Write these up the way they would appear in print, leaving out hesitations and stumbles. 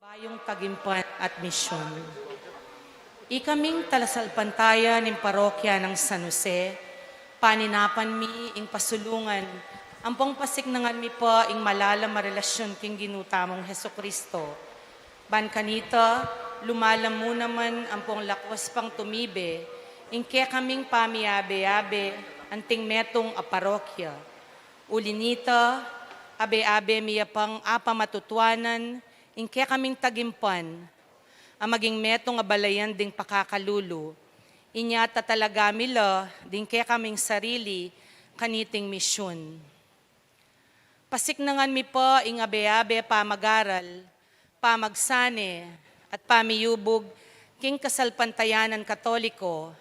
Bayong Tagimpan at Misyon. Ikaming talasalpantaya ng parokya ng San Jose, paninapan mi ing pasulungan, ampong pasignangan mi pa ing malalam relasyon king ginutamong Heso Kristo. Ban kanita, lumalam mo naman ampong lakwas pang tumibe, ing kaya kaming pamiabe-abe, anting metong a parokya. Ulinita, abe-abe miya pang apamatutuanan, ing kaya kaming tagimpan, ang maging metong abalayan ding pakakalulu. Inyata talaga mila, ding kaya kaming sarili, kaniting misyon. Pasiknangan mi po ing abe-abe pamagaral, pamagsane, at pamiyubog, king kasalpantayanan katoliko,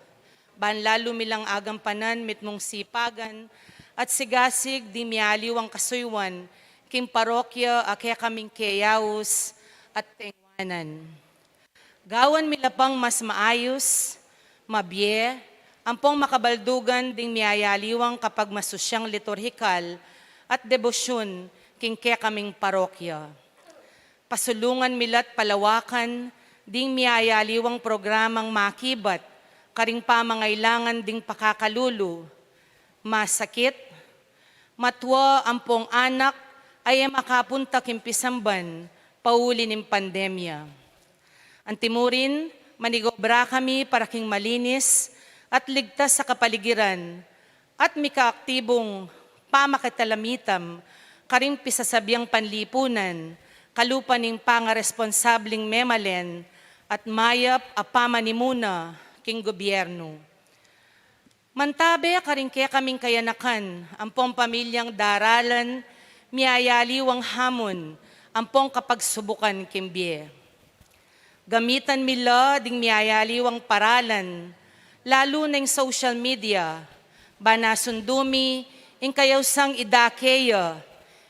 banlalo milang agampanan mitmong sipagan, at sigasig di mialiw ang kasuywan, king parokya kaya kaming keyaus at tengwanan. Gawan milapang mas maayos, mabye, ampong makabaldugan ding miyayaliwang kapag masusyang liturhikal at debosyon king kaya kaming parokya. Pasulungan milat palawakan ding miyayaliwang programang makibat, karing pamangailangan ding pakakalulu, masakit, matwa ampong anak ay makapunta kimpisamban, pauli ng pandemya. Antimurin, manigobra kami para king malinis at ligtas sa kapaligiran at mikaaktibong pamakitalamitam, karing pisasabyang panlipunan, kalupaning pangaresponsabling memalen at mayap apamanimuna king gobyerno. Mantabe karing kaya kaming kayanakan, ampong pamilyang daralan, miyayaliwang hamon, ampong kapagsubukan kimbye. Gamitan mila ding miyayaliwang paralan, lalo na yung social media, banasundumi, ing kayawsang idakeya,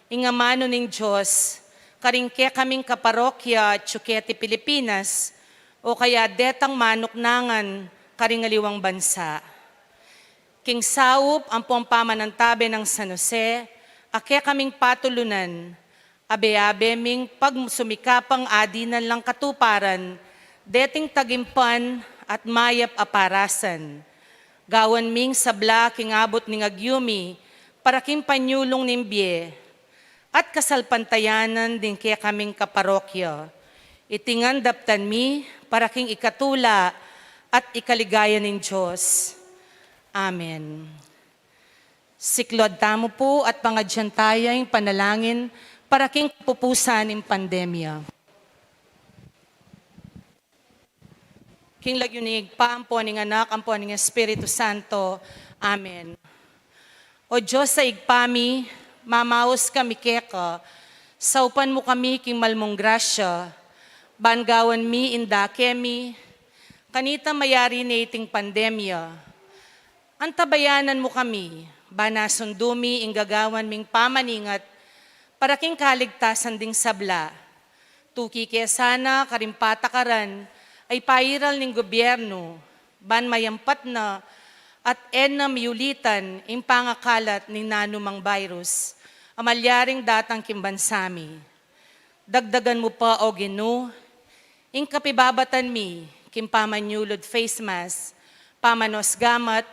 ing amano ning Diyos, karing kaya kaming kaparokya, Tsukete, Pilipinas, o kaya detang manuknangan, karing aliwang bansa. King saup, ampong pamanantabe ng San Jose, ake kaming patulunan, abe-abe ming pagsumikapang adinan lang katuparan, deting tagimpan at mayap aparasan. Gawan ming sabla king abot ning agyumi, para king panyulong nimbye, at kasalpantayanan din kaya kaming kaparokya. Itingan daptan mi, para king ikatula at ikaligaya ng Diyos. Amen. Siklod tamo po at pangadyantayang panalangin para king pupusan ng pandemya. King lagyunig pa ang po ning anak, ang po ning Espiritu Santo. Amen. O Diyos sa igpami, mamaos kami keka, saupan mo kami king malmong grasya, bangawan mi inda kemi, kanita mayari na iting pandemya. Antabayanan mo kami, banasundumi ing gagawan ming pamaningat, para king kaligtasan ding sabla. Tuki kaya sana karimpatakaran ay pairal ning gobyerno, ban mayampat na at enam yulitan ing pangakalat ning nanumang virus, amalyaring datang kimbansami. Dagdagan mo pa o Ginoo, ing kapibabatan mi, kimpamanyulod face mask, pamanos gamat,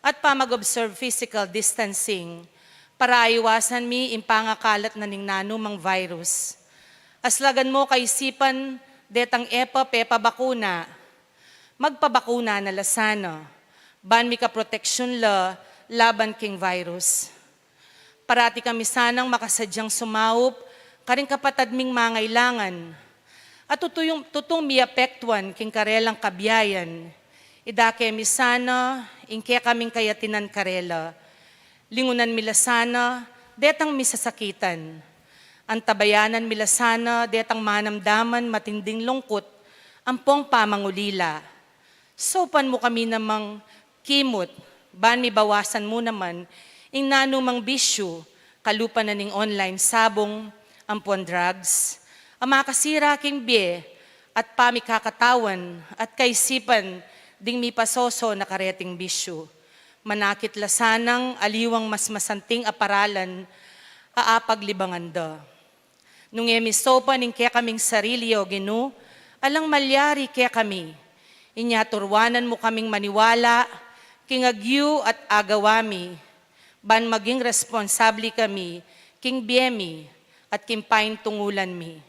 at pamag-observe physical distancing para iwasan mi impangakalat na ning nanumang virus. Aslagan mo kaisipan detang pepa bakuna, magpabakuna na lasana, ban mi ka proteksyon la laban king virus. Parati kami sanang makasadyang sumaup, karing kapatad ming mangailangan, at tutong mi apektuan king karelang kabiyayan, idake mi sana, ingke kaming kayatinan karela. Lingunan mila sana, detang misasakitan. Antabayanan mila sana, detang manamdaman, matinding lungkot, ampong pamangulila. Sopan mo kami namang kimot, ban mi bawasan mo naman, ing nanumang bisyo, kalupa na ning online sabong, ampon drugs, ang makasira king bie, at pamikakatawan, at kaisipan, ding mi pasoso na kareting bisyo. Manakit lasanang aliwang mas masanting aparalan, aapaglibanganda. Nung emisopa ning kaya kaming sarili o Ginu, alang malyari kaya kami. Inyaturwanan mo kaming maniwala, kingagyu at agawami, ban maging responsabli kami, king biemi at kimpain tungulan mi.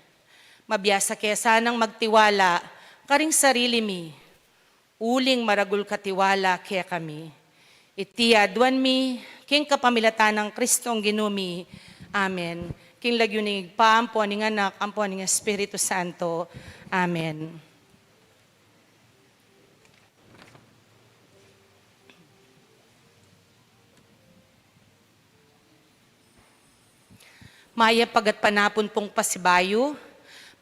Mabiyasa kaya sanang magtiwala, karing sarili mi, uling maragul katiwala kaya kami. Iti aduan mi, king kapamilatan ng Kristong Ginumi. Amen. King lagyunig pa, ampuan ng anak, ampuan ng Espiritu Santo. Amen. Maya pagat panapon pong pasibayo,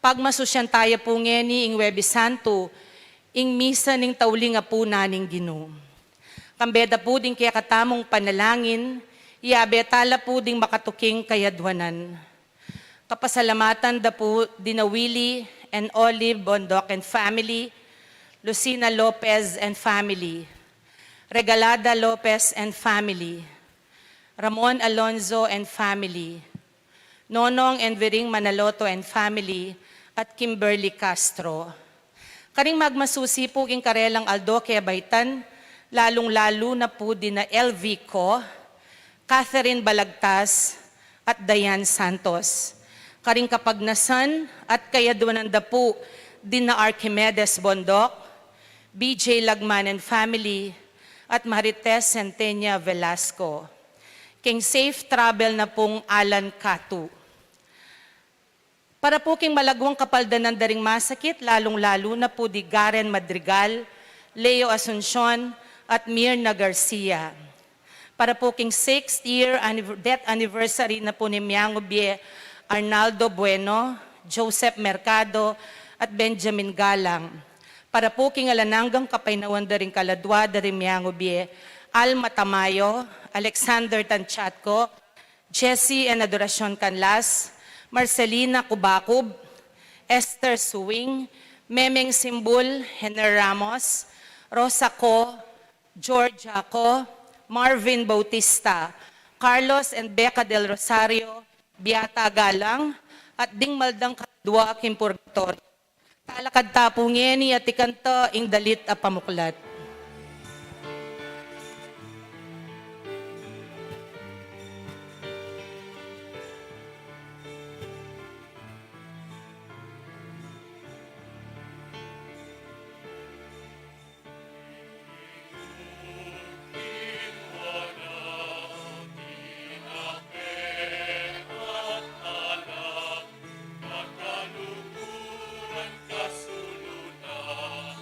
pagmasusyan tayo po ngeni ing Webis Santo, ing misa ning tauling po naning Ginoo. Kambeda po din kaya katamong panalangin, iabetala po ding makatuking kayadwanan. Kapasalamatan da po dinawili and Olive Bondoc and family, Lucina Lopez and family, Regalada Lopez and family, Ramon Alonzo and family, Nonong and Viring Manaloto and family, at Kimberly Castro. Karing magmasusi po king karelang Aldo kaya baitan, lalong-lalo na po din na LV Ko, Catherine Balagtas, at Diane Santos. Karing kapagnasan at kayaduananda po din na Archimedes Bondoc, BJ Lagman and family, at Marites Centenia Velasco. King safe travel na pong Alan Katu. Para po king malagwang kapaldan ng daring masakit, lalong-lalo na po di Garen Madrigal, Leo Asuncion, at Mirna Garcia. Para po king 6th year death anniversary na po ni Miango Bie, Arnaldo Bueno, Joseph Mercado, at Benjamin Galang. Para po king alananggang kapainawan daring kaladwa daring Miango Bie, Alma Tamayo, Alexander Tanchatco, Jessie and Adoracion Canlas, Marcelina Kubakob, Esther Suwing, Memeng Simbul, Hener Ramos, Rosa Ko, Georgia Ko, Marvin Bautista, Carlos and Becca del Rosario, Beata Galang, at Ding Maldang Kadwa Kim Purgatorio. Talakad tapungeni at ikanto ing dalit a pamuklat. Kasulunan,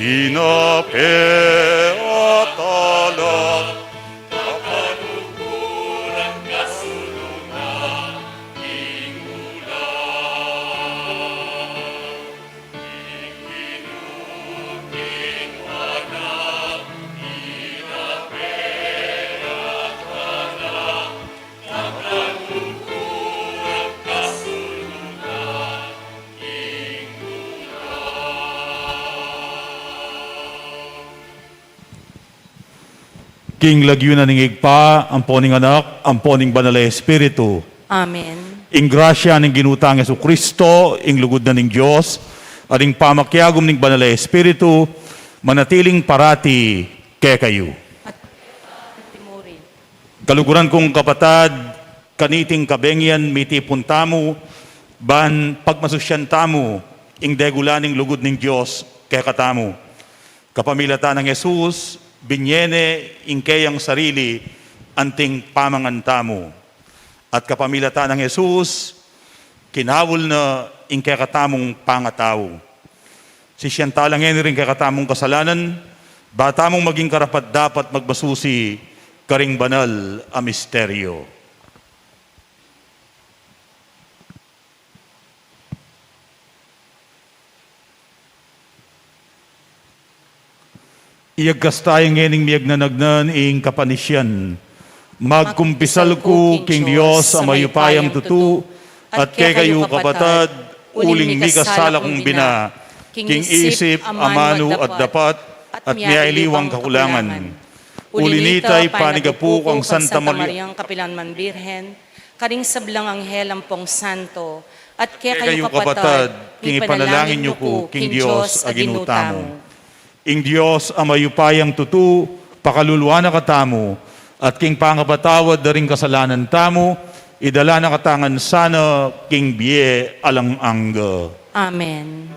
Pinapeatala King lagyunan ng igpa, amponing anak, amponing banal na Espiritu. Amen. Ing grasya ng ginutang Yesu Kristo, ing lugod na ng Diyos, at ing pamakyagom ng banal na Espiritu, manatiling parati kay kayo. Timuri. Kaluguran kong kapatad, kaniting kabengyan, miti puntamo, ban pagmasusyan tamo, ing degulaning lugod ng Diyos kay katamo. Kapamilata ng Jesus, binyene ingkayang sarili anting pamangantamo. At kapamilata ng Jesus, kinawol na ingkay katamong pangatao. Si siyang talang rin kay katamong kasalanan, bata mong maging karapat dapat magbasusi karing banal a misteryo. Iyagkas tayong ngening miyag na nagnan ing kapanisyan. Magkumpisal ko king Diyos ang mayupayang tutu, at kay kayo kapatad, uling mi kasala kong bina, king isip, amano at dapat, at miyailiwang kakulangan. Ulinitay panigapu ang Santa Maria, Kapilanman Birhen, karing sablang anghel ang pong santo, at kay kay kayo kayo kapatad, king ipanalangin niyo ko, king Diyos aginutamo. Ing Diyos ang mayupayang tutu, pakaluluwa na katamo, at king pangapatawad na rin kasalanan tamo, idala na katangan sana, king biye alang angga. Amen.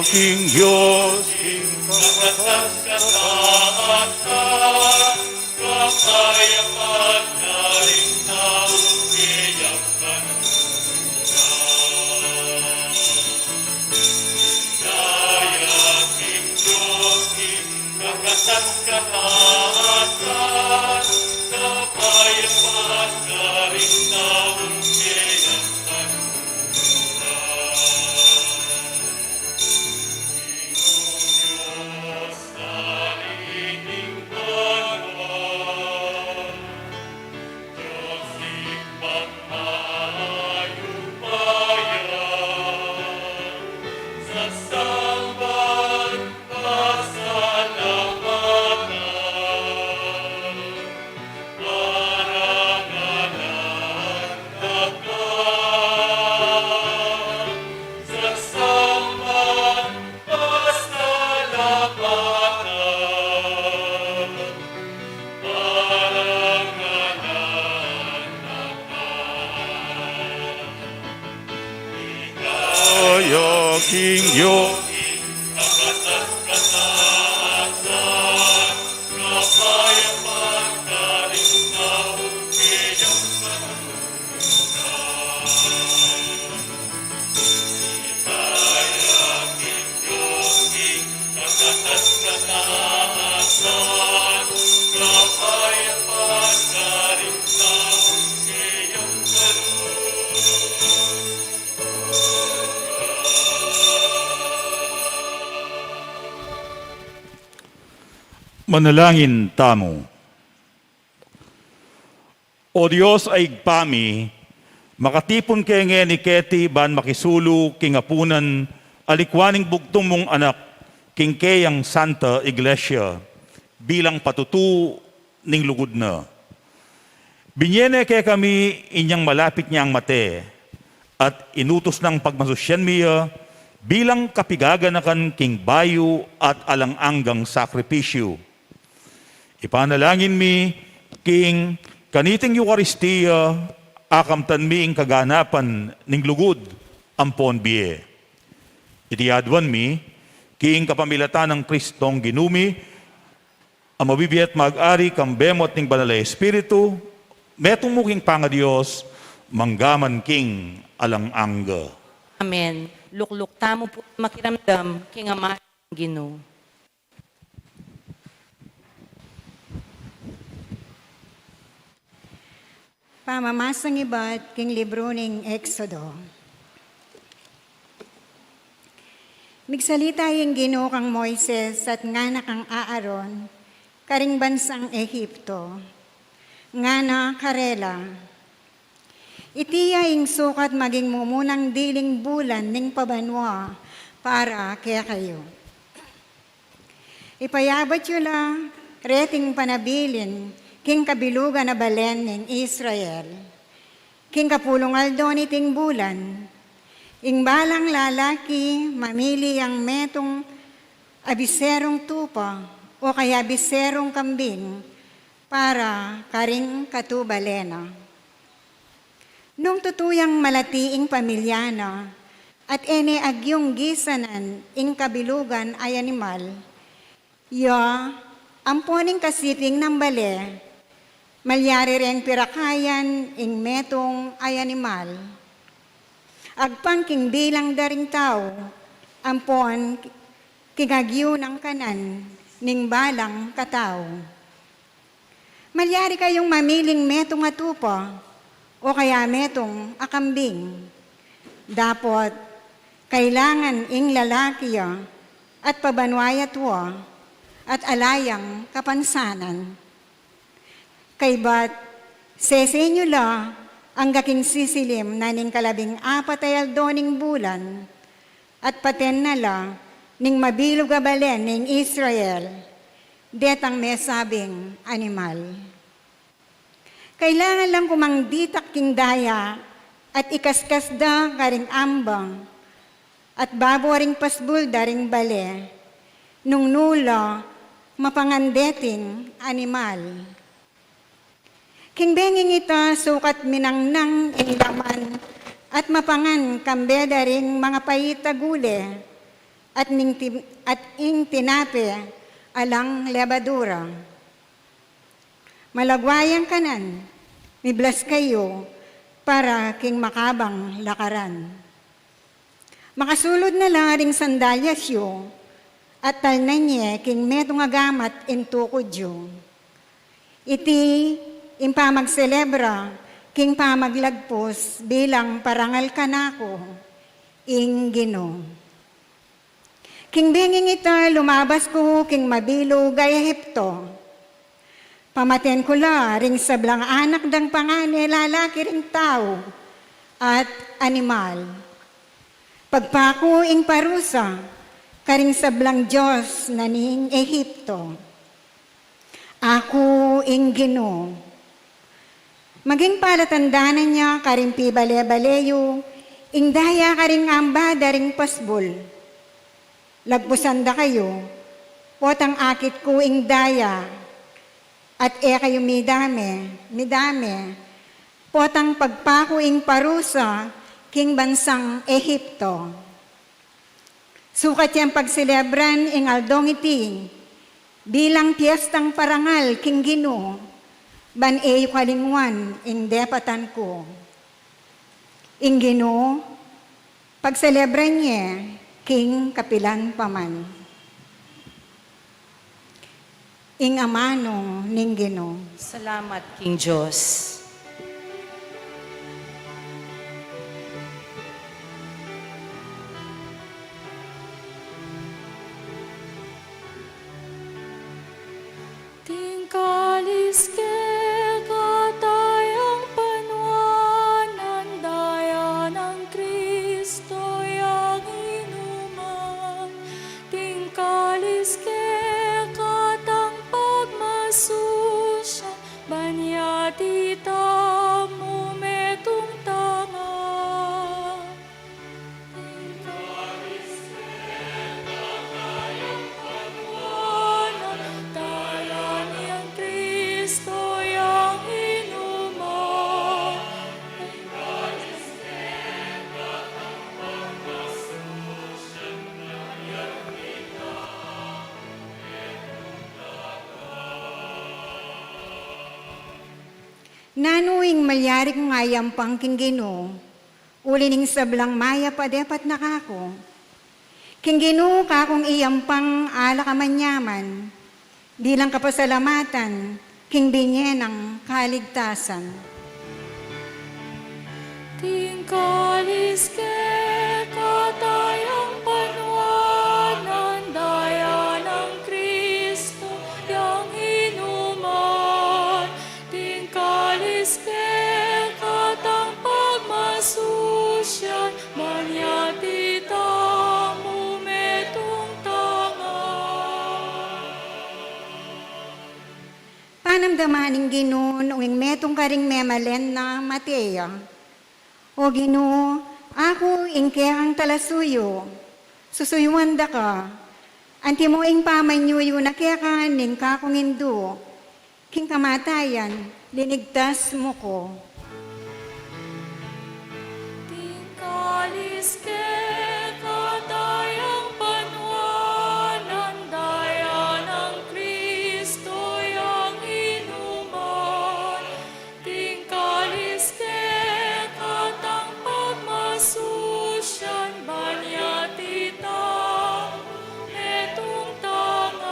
King Diyos, King Kapatas kataasan, kapayapan na rin na umiyakan Daya King Diyos, King Kapatas kataasan, kapayapan na rin na umiyakan King Diyos, manalangin tamo. O Diyos ay igpami, makatipon kay ni Keti ban makisulu kingapunan alikwaning bugtong mong anak king kayang Santa Iglesia bilang patutu ning lugod na. Binyene kay kami inyang malapit niyang mate at inutos ng pagmasusyan miya bilang kapigaganakan king bayo at alang-anggang sakripisyo. Ipanalangin mi king kaniting Eucharistia akamtan mi ing kaganapan ning lugod ampon biye. Itiadwan mi king kapamilatan ng Kristong ginumi ang mabibiyat mag-ari kang bemot ning banal na Espiritu metong muking panga-Diyos manggaman king alang-angga. Amen. Lukluk tamo po makiramdam king Ama Ginoo. Pamamasang iba't king libro ning Exodo. Migsalita yung Ginoo kang Moises at ngana kang Aaron, karing bansang Ehipto, ngana karela. Itiya ing sukat maging mumunang diling bulan ning pabanwa para kaya kayo. Ipayabat yula reting panabilin king kabilugan na balen ning Israel. King kapulungal doon iting bulan, ing balang lalaki mamili ang metong abiserong tupa o kaya abiserong kambing para karing katubalena. Nung tutuyang malatiing pamilyana at ene agyong gisanan ing kabilugan ay animal, ya amponing kasiping ng bale, malyari ring pirakayan ing metong ay animal. Agpangking bilang daring tao, ampon kingagyo ng kanan, ning balang katao. Malyari kayong mamiling metong atupa, o kaya metong akambing. Dapot, kailangan ing lalaki at pabanwayatwa at alayang kapansanan. Kay bat, sesenyo la ang gaking sisilim na ning 14 ay aldoning bulan at paten na la ning mabilog abalen ning Israel, detang may sabing animal. Kailangan lang kumangditak king daya at ikaskas da karing ambang at babo ring pasbul daring bale, nung nula mapangandeting animal. King benging ita sukat minangnang ing laman at mapangan kambe daring mga payita gule at ing tinape alang lebadura. Malagwayang kanan, miblas kayo para king makabang lakaran. Makasulod na lang ring sandalyas yo at talnanye king metong agamat intukudyo. Iti impamagselebra king pamaglagpos bilang parangal kanako ing Ginoo. King benging ita lumabas ko king mabilo gaya Ehipto. Pamaten ko la ring sablang anak dang pangane lalaki ring tao at animal. Pagpako ing parusa karing sablang Diyos na ning Ehipto. Ako ing Ginoo. Maging palatandanan niya karing pibale-baleyo, ing daya karing amba daring pasbol. Lagpusan da kayo, potang akit kuing daya, at kayo midame, potang pagpakuing parusa, king bansang Ehipto. Sukat yang pagselebran ing aldong iti, bilang piyestang parangal king Ginoo, ban kalingwan ing depatan ko. Ing Ginoo, pagselebran niya, king kapilan paman. Ing amano ning Ginoo. Salamat, King Diyos. Tingkalis ke katayang panuanan, daya ng Kristo yang inuman. Tingkalis ke katang pagmasusya, banyati tamu metong tanga. Tingkalis ke katayang panuanan, daya ng Kristo yang inuman. Tingkalis ke katang pagmasusya, banyati Nanuing malyarik ngayam pang king Ginoo, ulining sablang maya pa depat nakako. King Ginoo kakong iyampang ala kamanyaman, bilang kapasalamatan, king binye ng kaligtasan. Tingkalis ke katayang panuanan, daya ng Kristo yang inuman. Tingkalis ke katang pagmasusyan, manyati tamu metong tanga. Panamdamaning Ginoo noong metong karing memalen na Mateo. O Ginoo, ako ingkehang talasuyo, susuyuan da ka, anti mo ing pamanyuyo na kekan ning kakong indo, king kamatayan, linigtas mo ko. Tingkalis ke katayang panuanan, daya ng Kristo yang inuman. Tingkalis ke katang pagmasusyan, banyati tamu metong tangan.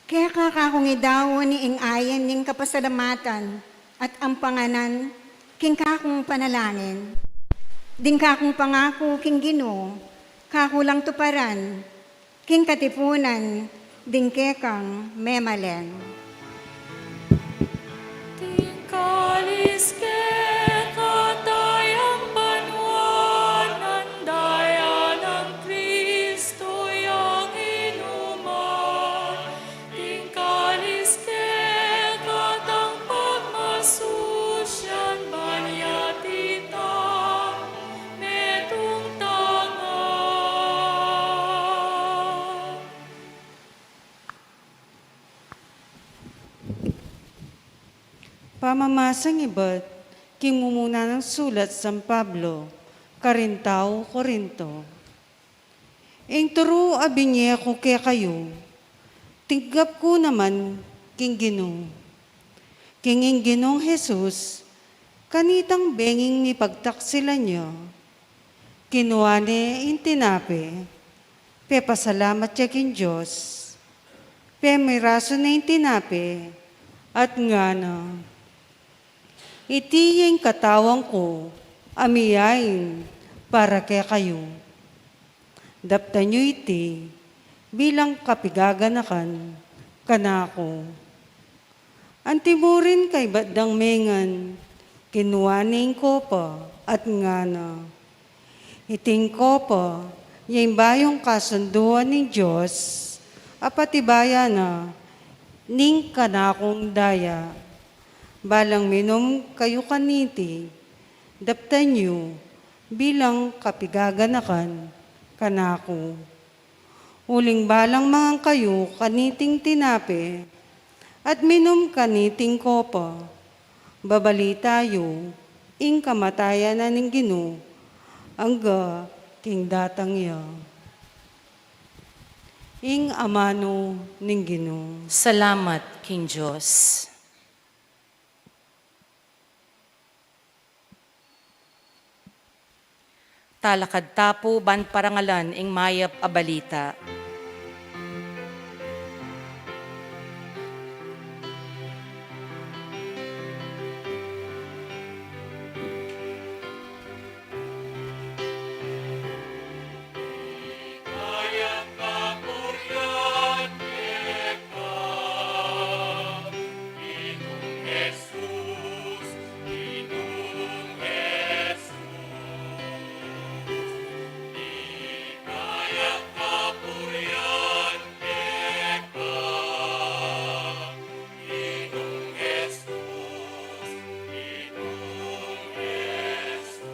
Kaya kakakong idawon ni ing ayan ning kapasalamatan at ang panganan king kakong panalangin. Ding kakong pangako king Ginoo, kakulang tuparan, king katipunan, ding kekang memalen. Tingkalis ke katayang panuanan, daya ng Kristo yang inuman. Tingkalis ke katang pagmasusyan, banyati tamu metong tangan. Pamamasang iba't kimumuna ng sulat San Pablo, Karintao, Korinto. Ing turo abinye ko kaya kayo, tinggap ko naman king Ginoo. King ing Ginoong Jesus, kanitang benging ni pagtaksilan niyo, kinuane in tinape, pe pasalamat siya king Diyos, pe may raso na in tinape, at nga na, iti yung katawang ko, amiyain para kaya kayo. Dapta nyo iti, bilang kapigaganakan, kanako. Antimurin kay badang mengan, kinuwaning ko pa at nga na. Iting ko pa, yung bayong kasunduan ng Diyos, apatibaya na, ning kanakong daya. Balang minom kayo kaniti, dapta nyo bilang kapigaganakan kanako. Uling balang mga kayo kaniting tinape, at minum kaniting kopa. Babali tayo, ing kamatayan na ning Ginoo, angga king datang ya. Ing amano ning Ginoo. Salamat, King Diyos. Talakad tapo, ban parangalan, ing mayap abalita. Jesus, Inung Jesus, Ikaya kapurian eka, Inung Jesus, Inung Jesus.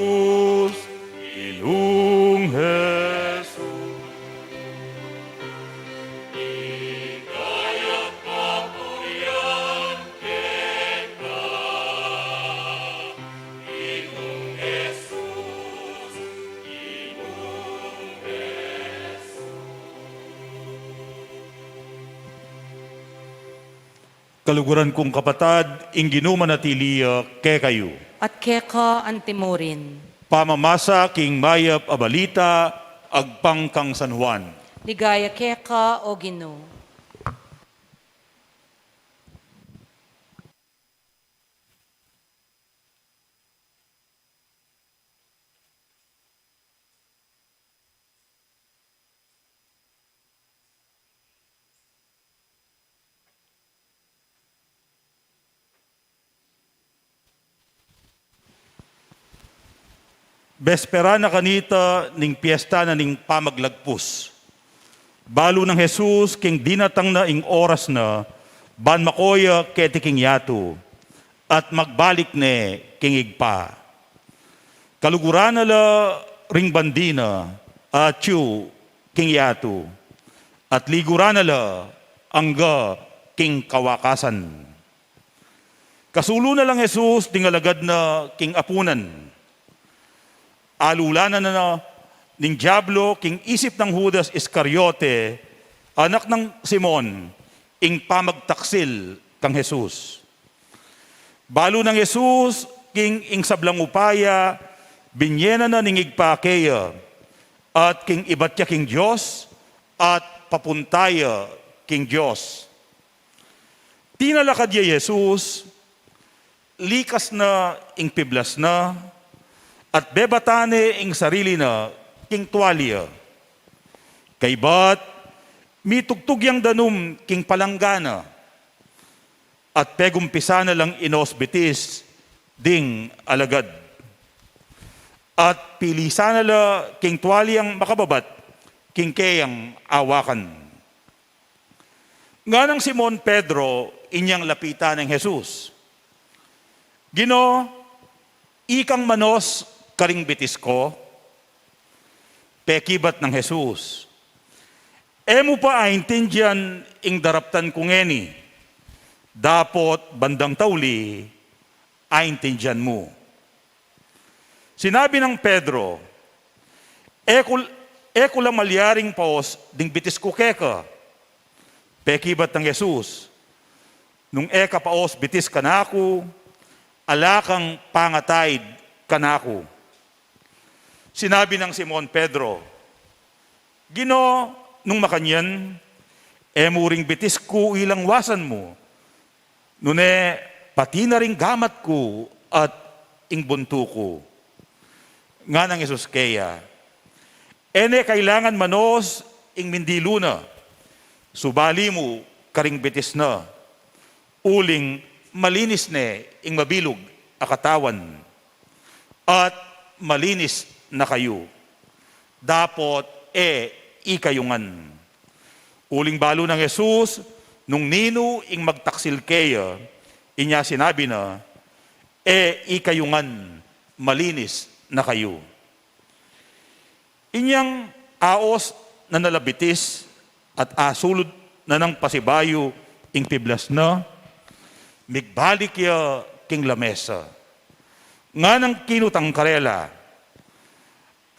Jesus, Inung Jesus. Kaluguran kong kapatad, ing ginumanatiliya ke kayo. At keka antimurin. Pamamasa king mayap abalita, agpang kang San Juan. Ligaya keka o Ginoo. Bespera na kanita ning piyesta na ning pamaglagpus. Balo ng Jesus king dinatang na ing oras na ban makoya keti king yato at magbalik ne king igpa. Kaluguran na la ring bandina at yu king yato at liguran na la angga king kawakasan. Kasulo na lang Jesus dingalagad na king apunan. Alulanan na ning Diablo, king isip ng Judas Iscariote, anak ng Simon, ing pamagtaksil kang Jesus. Balo ng Jesus, king ing sablang upaya, binyena na ning igpakeya, at king ibatya king Diyos, at papuntaya king Diyos. Tinalakad ya Jesus, likas na ing piblas na, at bebatane ing sarili na king tuwalya. Kaybat, mitugtog yang danum king palanggana, at pegumpisa na lang inosbitis ding alagad. At pilisa na la king tuwalyang makababat, king kayang awakan. Nga ng Simon Pedro, inyang lapitan ng Jesus. Gino, ikang manos karing bitis ko, pekibat ng Jesus. Emo pa aintindihan ing daraptan kong eni, Dapat bandang tauli, aintindihan mo. Sinabi ng Pedro, Eko lang malyaring paos ding bitis ko keka. Pekibat ng Jesus, nung eka paos bitis kanako, alakang pangatay kanako. Sinabi ng Simon Pedro, Gino, nung makanyan, muring bitis ko ilang wasan mo. Nune, pati na rin gamat ko at ingbunto ko. Nga ng Jesus kaya, kailangan manos ing mindilo na, subali mo karing bitis na, uling malinis ne ing mabilog akatawan, at malinis na kayo. Dapat ikayungan. Uling balo ng Jesus, nung nino ing magtaksil kaya, inya sinabi na, ikayungan, malinis na kayo. Inyang aos na nalabitis at asulod na ng pasibayo ing piblas na, migbalik ya king lamesa. Nga ng kinutang karela,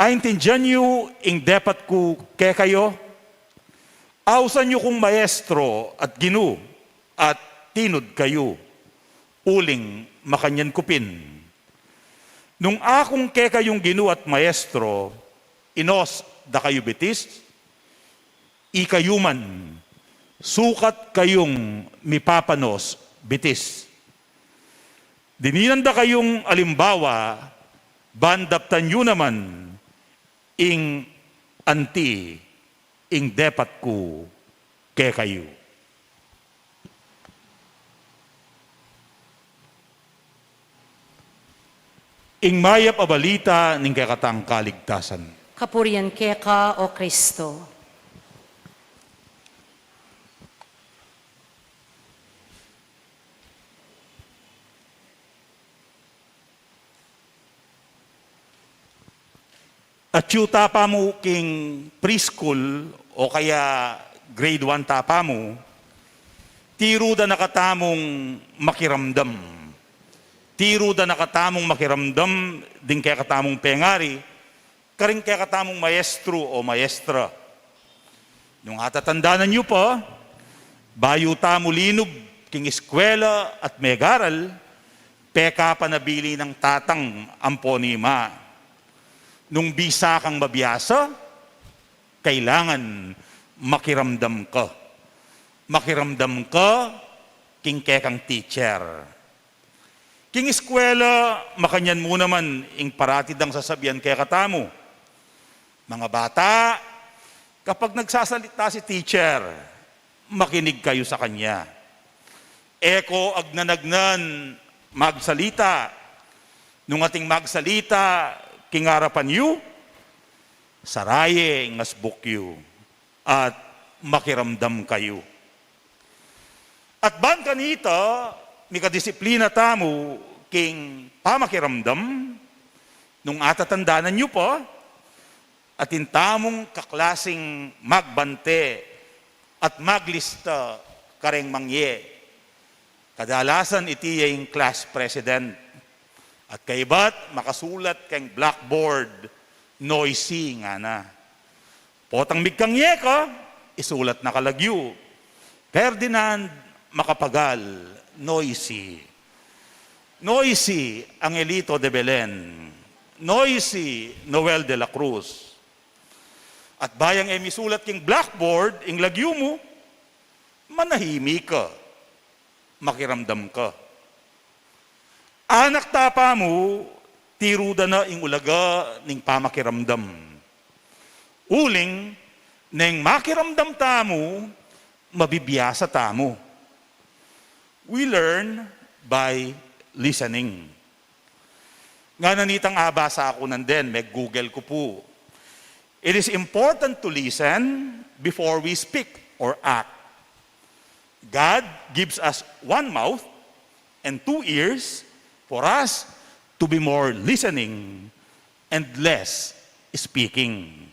aintindihan nyo ing dapat ko kaya kayo, ausan nyo kong maestro at ginu at tinod kayo, uling makanyan kupin. Nung akong kaya kayong ginu at maestro, inos da kayo bitis, ikayuman, sukat kayong mipapanos bitis. Dininanda kayong alimbawa, bandaptan nyo naman, ing anti, ing depat ko, kaya kayo. Ing mayap abalita ning kakatang kaligtasan. Kapurian keka o Kristo. At yung tapa mo king preschool o kaya grade 1 tapa mo, tiro da nakatamong makiramdam. Tiro da nakatamong makiramdam din kaya katamong pengari, karing kaya katamong maestro o maestra. Nung atatandaanan nyo pa, bayo tamo linog king eskwela at megaral, peka panabili ng tatang amponima. Nung bisa kang mabiyasa, kailangan makiramdam ka. Makiramdam ka, king kekang teacher. King eskwela, makanyan mo naman, ing paratid ang sasabihan kaya katamo. Mga bata, kapag nagsasalita si teacher, makinig kayo sa kanya. Eko agnanagnan, magsalita. Nung ating magsalita, kingarapan yu, saraye ngasbuk yu, at makiramdam kayo. At ban kanita, mikadisiplina tamo, king pamakiramdam, nung atatandaanan nyo pa, at intamong kaklasing magbante at maglista kareng mangye. Kadalasan iti yung class president. At kaibat, makasulat kang blackboard, noisy nga na. Potang migkangye ka, isulat na kalagyo. Ferdinand Makapagal, noisy. Noisy ang Elito de Belen. Noisy Noel de la Cruz. At bayang misulat king blackboard, ing lagyo mo, manahimik ka, makiramdam ka. Anak tapa mo, tiruda na ing ulaga ning pamakiramdam. Uling, neng makiramdam tamo, mabibiyasa tamo. We learn by listening. Nga nanitang abasa ako nandin, may Google ko po. It is important to listen before we speak or act. God gives us one mouth and 2 ears for us to be more listening and less speaking.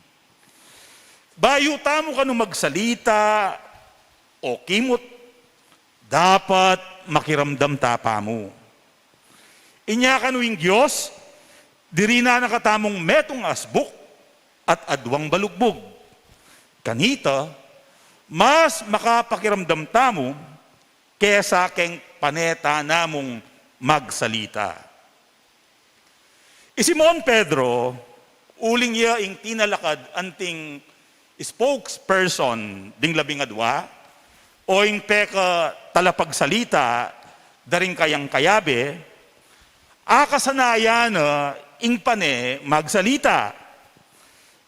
Bayo tamo ka nung magsalita o kimot, dapat makiramdam tapa mo. Inya kanuing Diyos, diri na nakatamong metong asbuk at adwang balugbog. Kanita, mas makapakiramdam tamo kesa keng paneta namong magsalita. Simon Pedro, uling niya ing tinalakad anting spokesperson ding labingadwa, o ing peka talapagsalita daring kayang kayabe, akasanayan na ing pane magsalita.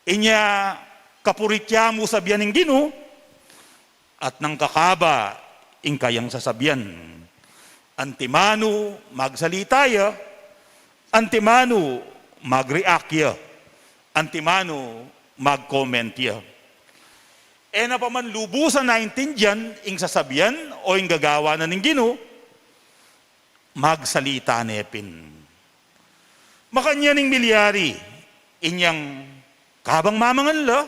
Inya kapuritya mo sabihan ng Gino, at nang kakaba ing kayang sasabihan. Antimano magsalita ya, antimano mag-react ya, antimano mag-comment ya. E na pa man lubusan na intindihan ing sasabihan o ing gagawa na ng Gino, magsalita nepin. Makanya ning milyari, inyang kabang mamangan la,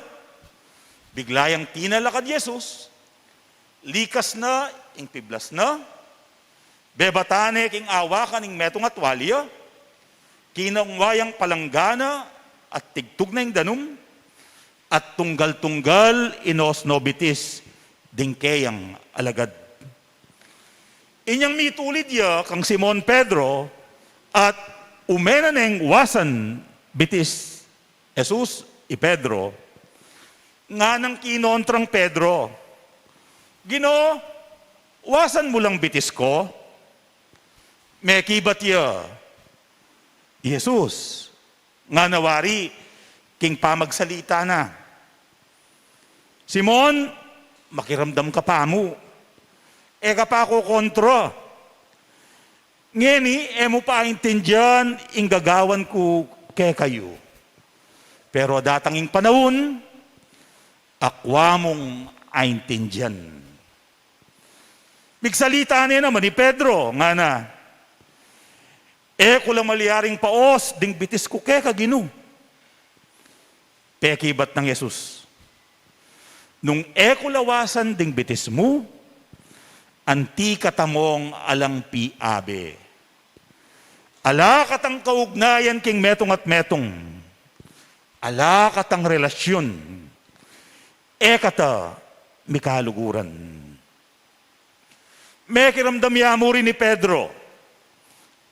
biglayang tinalakad Jesus, likas na, ing piblas na, bebatane king awakan ing metong atwalya, kinangwayang palanggana at tigtug na ing danum, at tunggal-tunggal inos nobitis dingkeyang alagad. Inyang mitulid ya kang Simon Pedro at umena neng wasan bitis Jesus i Pedro nga nang kinontrang Pedro, Gino, wasan mo lang bitis ko? May kibat ya Jesus nga nawari king pamagsalita na. Simon, makiramdam ka pa mo. E ka pa ako kontro. Ngeni, mo pa intindihan ing gagawan ko kay kayo. Pero datanging panahon, akwa mong aintindihan. Migsalita niya naman ni Pedro, nga na, ko lang maliaring paos, ding bitis ko kay kagino. Pekibat ng Jesus. Nung ekulawasan ding bitis mo, anti katamong alang piabe. Ala katang kaugnayan king metong at metong. Ala katang relasyon. Kata mikaluguran. May kiramdam yamo rin ni Pedro.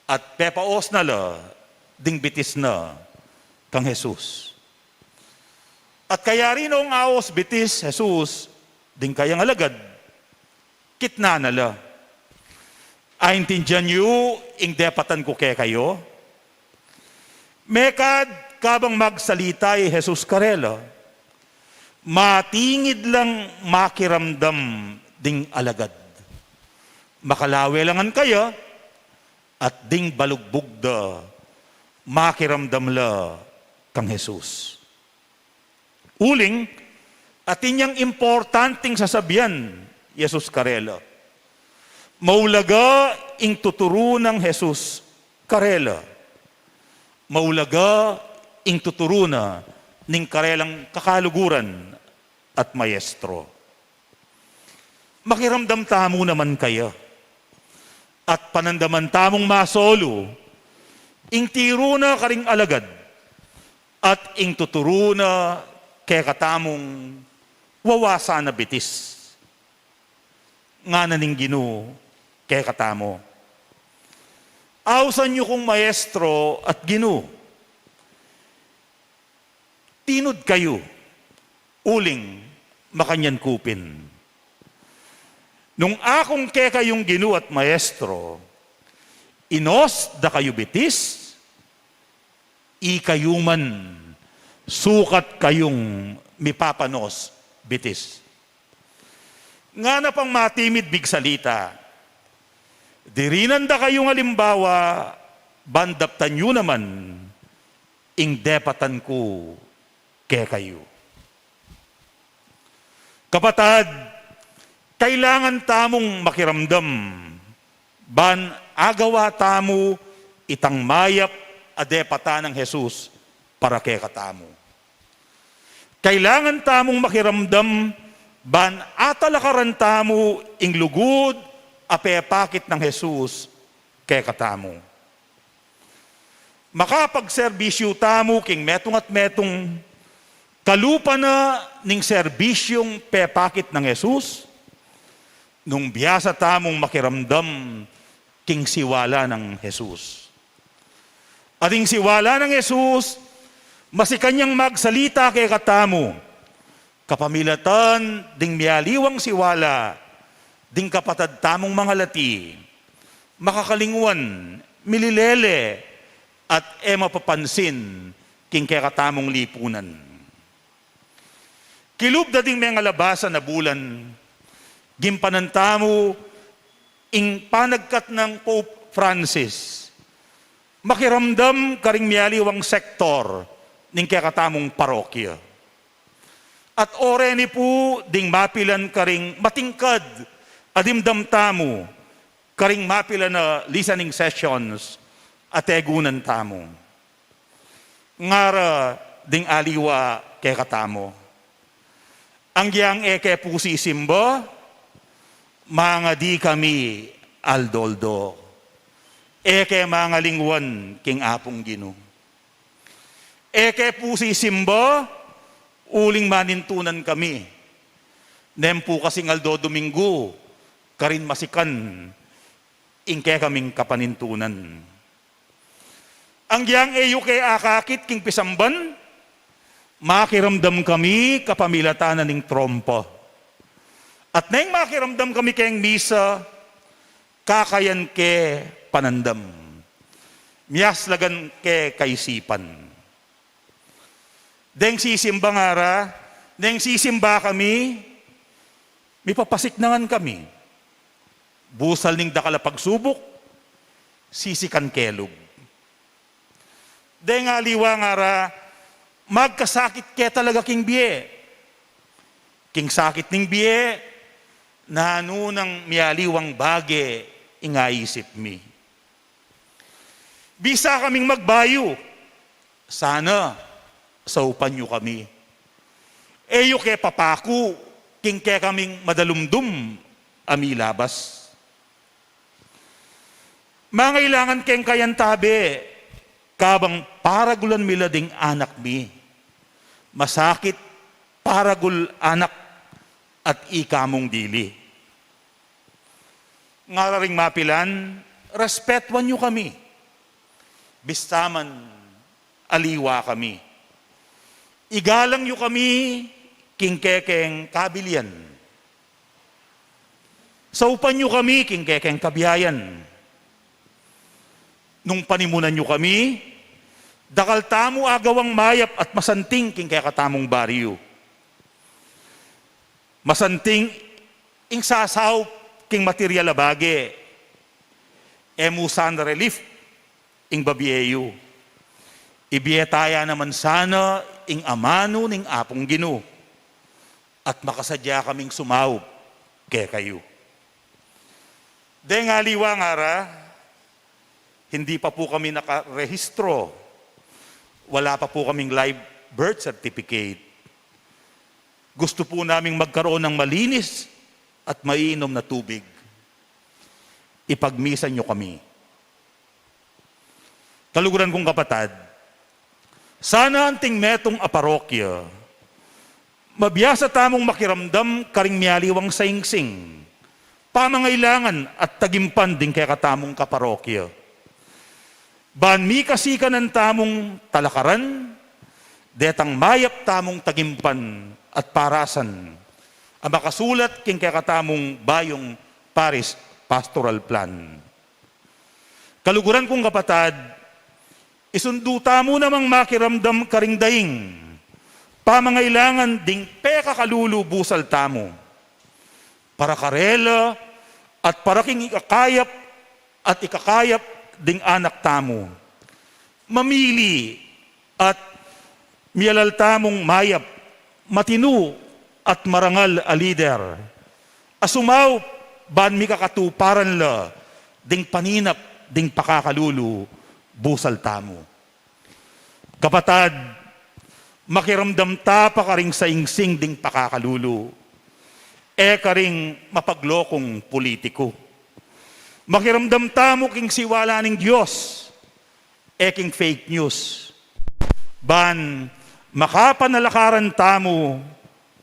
At pepaos na la, ding bitis na kang Jesus. At kaya rin ang aos bitis, Jesus, ding kayang alagad, kitna nala. Aintindihan niyo, ing depatan ko kay kayo. Mekad, kabang magsalita Jesus karela, matingid lang makiramdam ding alagad. Makalawe langan kaya, at ding balugbog da, makiramdam la kang Jesus. Uling, at inyang importanteng sasabihan, Jesus karela. Maulaga ing tuturo ng Jesus karela. Maulaga ing tuturo na ning karelang kakaluguran at maestro. Makiramdam tamo naman kaya. At panandaman tamong masolo, ing tiro na karing alagad, at ing tuturo na kaya katamong wawasa na bitis. Nga na ning Gino, kaya katamo. Awsan nyo kong maestro at Gino. Tinod kayo, uling makanyan kupin. Nung akong kaya kayong Gino at maestro, inos da kayo bitis, ikayuman, sukat kayong mipapanos bitis. Nga na pang matimid bigsalita, dirinan da kayong halimbawa, bandaptan nyo naman, ing depatan ko kaya kayo. Kapatad, kailangan tamong makiramdam, ban agawa tamo itang mayap adepata ng Jesus para kaya katamo. Kailangan tamong makiramdam, ban atalakaran tamo ing lugod apepakit ng Jesus kay katamo. Makapagserbisyo tamo king metong at metong kalupa na ning serbisyong pepakit ng Jesus, nung biyasa tamong makiramdam king siwala ng Jesus. Ating siwala ng Jesus, masikanyang magsalita kay katamo, kapamilatan ding miyaliwang siwala, ding kapatad tamong mga lati, makakalingwan, mililele, at mapapansin king kay katamong lipunan. Kilubda ding mga labasa na bulan, gimpanantamo ing panagkat ng Pope Francis, makiramdam karing miyaliwang sektor ning kay katamong parokya. At oreni po ding mapilan karing matingkad adimdam tamo, karing mapilan na listening sessions at egunan tamo. Ngara ding aliwa kay katamo. Ang giyang eke pusi simba, mga di kami aldoldo. Eke mga lingwan king apong Gino. Eke pusi simba, uling manintunan kami. Nempu kasing aldo Domingo, karin masikan, ingke kaming kapanintunan. Ang giyang eyo kay akakit king pisamban, makiramdam kami kapamilatanan ning trompo. At nang makiramdam kami kayang misa, kakayan ke panandam. Miyaslagan ke kaisipan. Deng sisimba ngara, deng sisimba kami, may papasiknangan kami. Busal ning dakala pagsubok, sisikan kelog. Deng aliwa ngara, magkasakit ke talaga king biye. King sakit ning biye, na nang miyaliwang bage, ingaisip mi. Bisa kaming magbayo, sana saupan nyo kami. Eyo ke papaku, king ke kaming madalumdum, amilabas. Mangailangan keng kayan tabi, kabang paragulan milading anak mi. Masakit paragul anak at ikamong dili. Ngararing mapilan, respetwan nyo kami. Bistaman, aliwa kami. Igalang nyo kami, kingkekeng kabilian. Saupan nyo kami, kingkekeng kabiyayan. Nung panimunan nyo kami, dakal tamo agawang mayap at masanting king kaya katamong baryo. Masanting ing sasaw king material abage. Emusan relief ing babiyeyo. Ibiyetaya naman sana ing amano ning apong Gino. At makasadya kaming sumaw kaya kayo. Dengaliwa ngara, hindi pa po kami nakarehistro. Wala pa po kaming live birth certificate. Gusto po naming magkaroon ng malinis at mainom na tubig. Ipagmisan nyo kami. Kaluguran kong kapatad, sana anting metong aparokya, mabiyasa tamong makiramdam karing miyaliwang sayingsing, pamangailangan at tagimpan din kaya katamong kaparokya. Ban mi kasikan ng tamong talakaran, detang mayap tamong tagimpan at parasan, ang makasulat king kaya katamong bayong Paris Pastoral Plan. Kaluguran kong kapatad, isunduta mo namang makiramdam karing daing, pamangailangan ding peka kalulu busal tamo, para karela at para king ikakayap at ikakayap ding anak tamo. Mamili at miyalal tamong mayap, matinu at marangal a leader. Asumaw, ban mi kakatuparan la, ding paninap, ding pakakalulu, busal tamo. Kapatad, makiramdam ta pa karing saingsing ding pakakalulu, karing mapaglokong politiko. Makiramdam tamo king siwala ning Diyos, king fake news. Ban, makapanalakaran tamo,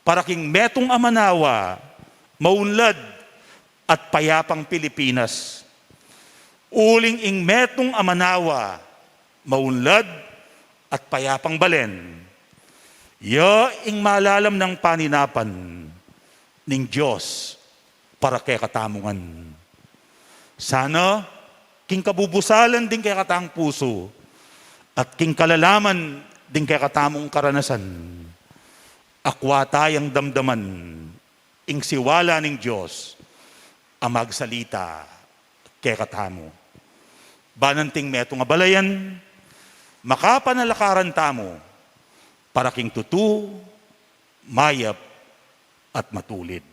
para king metong amanawa, maunlad at payapang Pilipinas. Uling ing metong amanawa, maunlad at payapang balen. Ya ing malalam ng paninapan ning Diyos para kay katamungan. Sana king kabubusalan din kay katang puso at king kalalaman din kay katamong karanasan. Akwa tayang damdaman ing siwala ning Diyos ang magsalita kay katamo. Bananting metong abalayan, makapanalakaran tamo para king tutu, mayap at matulid.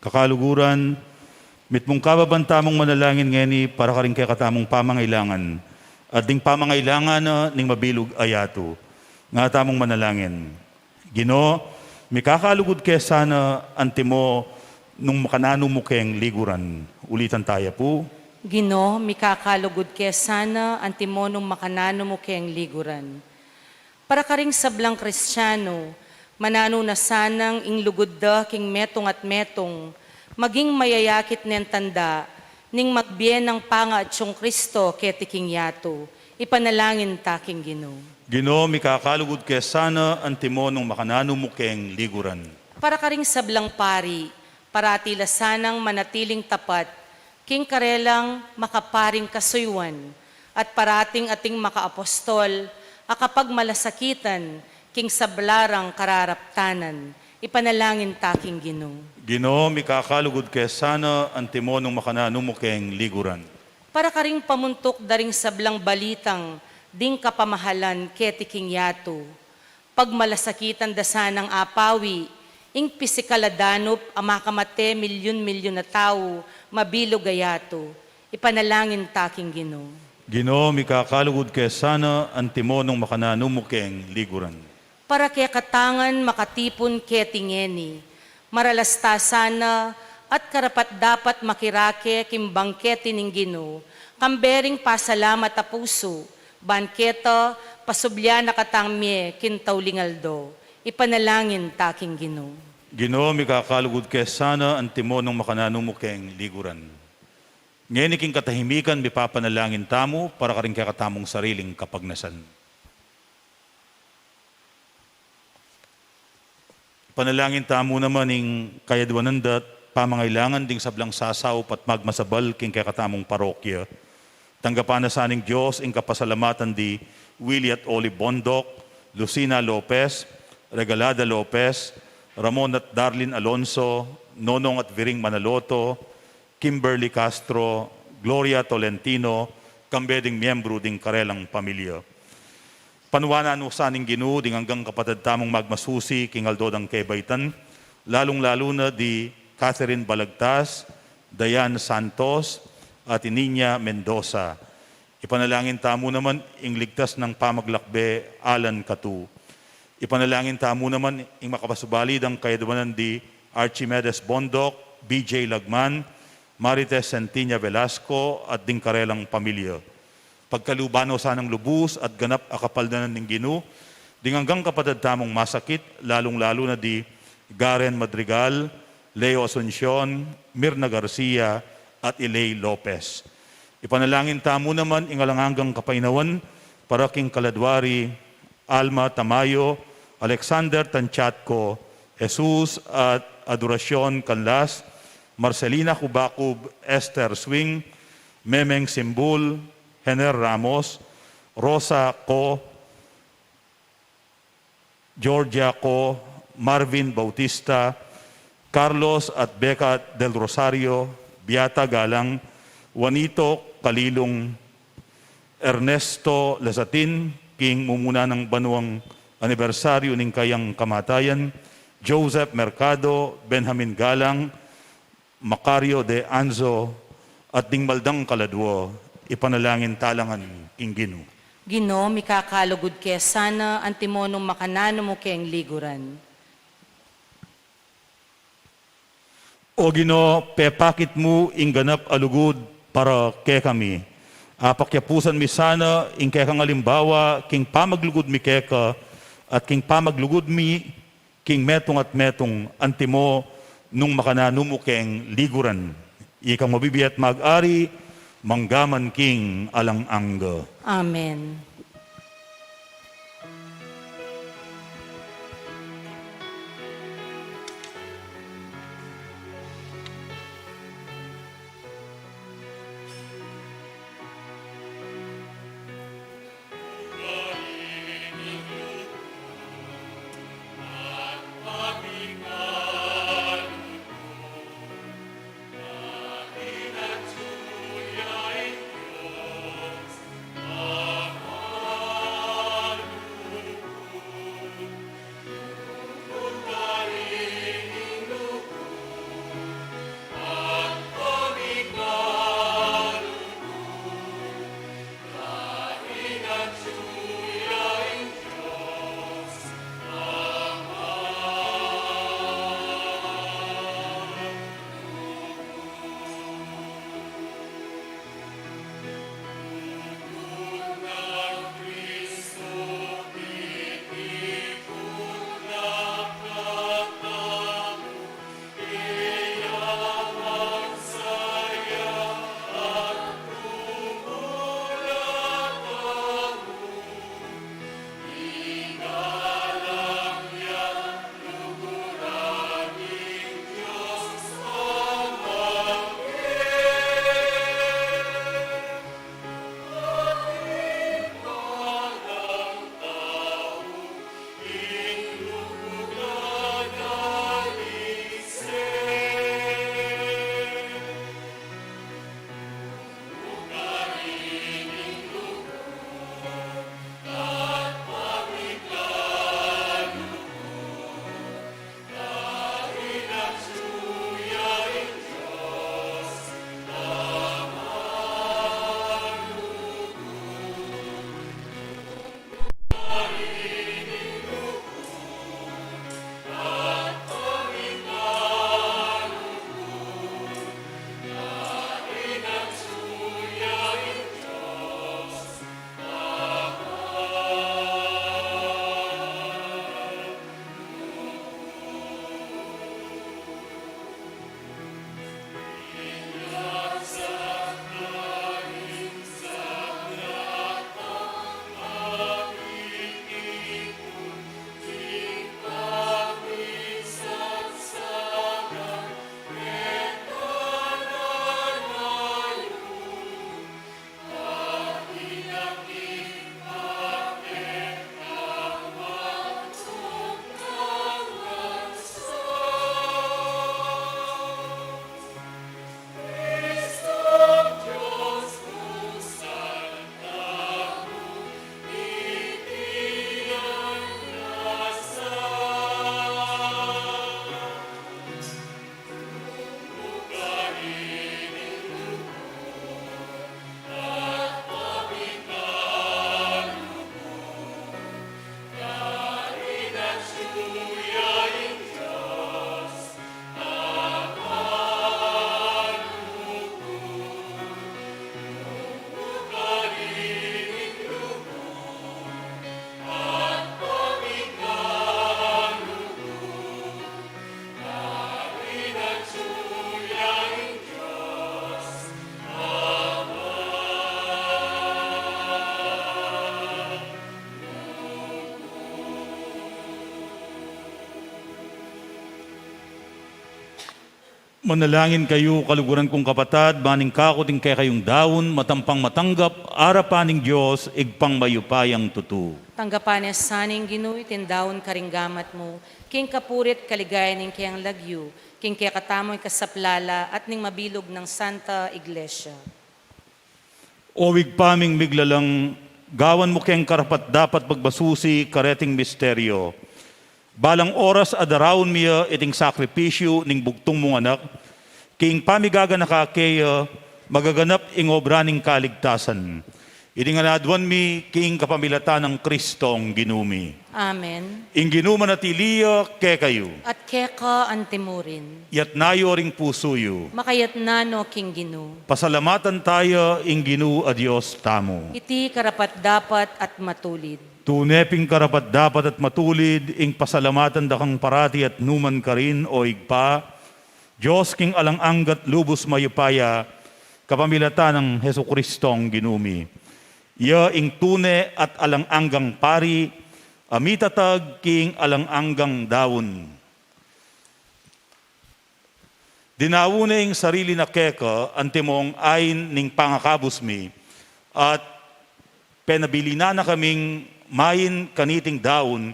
Kakaluguran, mitmong kababantamong manalangin ngeni para ka rin kay katamong pamangailangan at ding pamangailangan ning mabilog ayato. Nga tamong manalangin. Ginoo, may kakalugod kaya sana antimo nung makanano mo kayang liguran. Ulitan tayo po. Ginoo, mikakalugod kaya sana antimonong makanano mo kayang liguran. Para ka ring sablang Kristiyano, manano na sanang inglugod da king metong at metong, maging mayayakit nen tanda, ning magbiyen ng pangaatsyong Kristo ketiking yato, ipanalangin taking Ginoo. Ginoo, may kakalugod kaya sana antimo nung makanano mo kayang liguran. Para ka ring sablang pari, paratila sanang manatiling tapat, king karelang makaparing kasuywan, at parating ating makaapostol, akapag malasakitan, king sablarang kararaptanan, ipanalangin taking Ginoo. Ginoo, may kakalugod kaya sana antimo nung makanano mo kayang liguran. Para ka ring pamuntok daring sablang balitang, ding kapamahalan ketiking yato. Pag malasakitan da sanang apawi, ing pisikaladanop amakamate milyon-milyon na tao, mabilog gayato, ipanalangin taking Ginoo. Ginoo, may kakalugod kaya sana antimo nung makanano mo kayang liguran. Para kaya katangan makatipon ketingeni, maralasta sana at karapat dapat makirake kimbangketi ning Ginoo, kambering pasalamat a puso, banketa pasublia na katangmye kintaulingaldo, ipanalangin taking Ginoo. Ginoo, may kakalugod kaya sana antimo nung makanano mo kayang liguran. Ngayon iking katahimikan, may papanalangin tamo para ka rin kaya katamong sariling kapagnasan. Panalangin tamo naman ing kayadwanandat, pamangailangan ding sablang sasaw pat magmasabal king kaya katamong parokya. Tanggapan na saning Diyos ing kapasalamatan di Willie at Oli Bondok, Lucina Lopez, Regalada Lopez, Ramon at Darlene Alonso, Nonong at Viring Manaloto, Kimberly Castro, Gloria Tolentino, kambeding miyembro ding karelang pamilya. Panuwanan no saning Ginoo ding hanggang kapatid tamong magmasusi king Aldodang Kebaitan, lalong-lalo na di Catherine Balagtas, Dayan Santos, at Ininya Mendoza. Ipanalangin tamo naman ing ligtas ng pamaglakbe Alan Katu. Ipanalangin tamo naman ing makapasubalid ang kayadwanan di Archimedes Bondok, BJ Lagman, Marites Centina Velasco at ding karelang pamilya. Pagkalubano sanang lubus at ganap akapaldanan ng Ginoo, ding hanggang kapatid tamong masakit, lalong-lalo na di Garen Madrigal, Leo Asuncion, Mirna Garcia, at Ilay Lopez. Ipanalangin tamo naman ingalanganggang kapainawan para king Kaladwari, Alma Tamayo, Alexander Tanchatco, Jesus at Adorasyon Canlas, Marcelina Kubakub, Esther Swing, Memeng Simbul, Hener Ramos, Rosa Co, Georgia Co, Marvin Bautista, Carlos at Becca del Rosario, Beata Galang, Juanito Kalilong, Ernesto Lazatin, king mumuna ng banuang anibersaryo ng kayang kamatayan, Joseph Mercado, Benjamin Galang, Macario de Anzo, at ding Maldang Kaladwo, ipanalangin talangan king Ginoo. Ginoo, mikakalugod kaya sana antimonong makanano mo kayang liguran. O Ginoo, pepakit mo ing ganap alugod para kay kami. Apakyapusan mi sana ing kaya kang alimbawa, king pamaglugod mi keka, at king pamaglugod mi, king metong at metong antimo nung makanano mo kayang liguran. Ikang mabibiyat mag-ari, manggaman king alang-angga. Amen. Tuya en Dios, amor Manalangin kayo, kaluguran kong kapatad, maning kakuting kay kayong daon, matampang matanggap, arapaning Diyos, igpang mayupayang tutu. Tanggapan niya saning Ginoo itindaon karinggamat mo, king kapurit kaligaya ning kayang lagyo, king kaya katamoy kasaplala at ning mabilog ng Santa Iglesia. Owig paming miglalang, gawan mo kayang karapat dapat pagbasusi, kareting misteryo. Balang oras adarawon miya iting sakripisyo ning bugtong mong anak, king pamigaga na kakaya magaganap ing obra ning kaligtasan. Iting anadwan mi king kapamilata ng Kristong ginumi. Amen. Ing ginuma na tiliya ke kayo, At keka antimurin, yat nayo ring pusuyo. makayat nano king Ginoo. Pasalamatan tayo ing ginu a Diyos tamo. Iti karapat dapat at matulid. Tuneping karapat dapat at matulid, ing pasalamatan dakang parati at numan ka rin o igpa, Diyos king alang-anggat lubos mayupaya, kapamilata ng Heso Kristong ginumi. Iya ing tune at alang-anggang pari, amitatag king alang-anggang dawon. Dinawune ing sarili na keka, antimong ayin ning pangakabos mi, at penabilina na kaming mayin kaniting daon,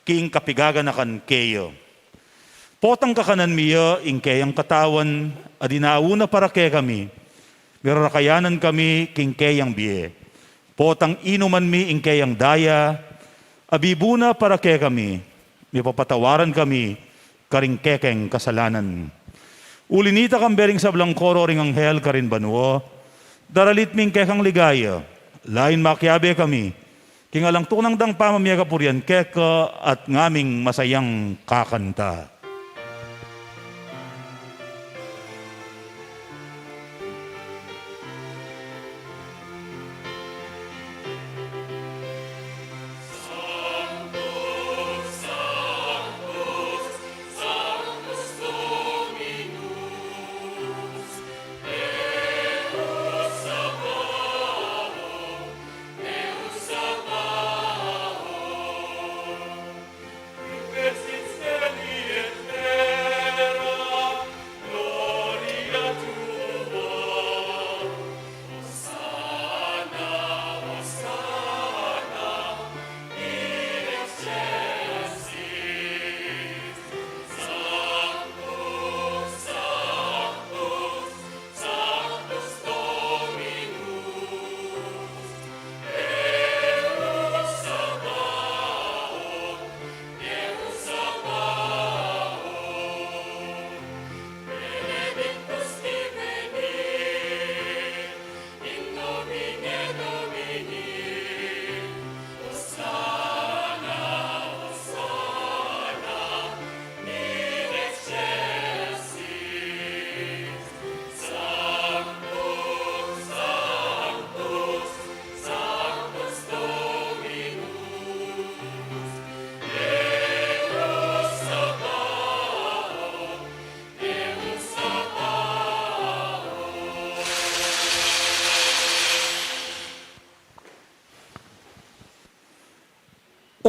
king kapigaga na kan keyo. Potang kakanan miya, ing kayang katawan, adinauna para kay kami, mirarakayanan kami, king kayang biye. Potang inuman mi, ing kayang daya, abibuna para kay kami, may papatawaran kami, karing kekeng kasalanan. Ulinita kang bering sa blangkoro ring anghel karin banuo, daralit ming kekang ligaya, lain makiabe kami, kingalang tunang dang pamamiyaga purian keka at ngaming masayang kakanta.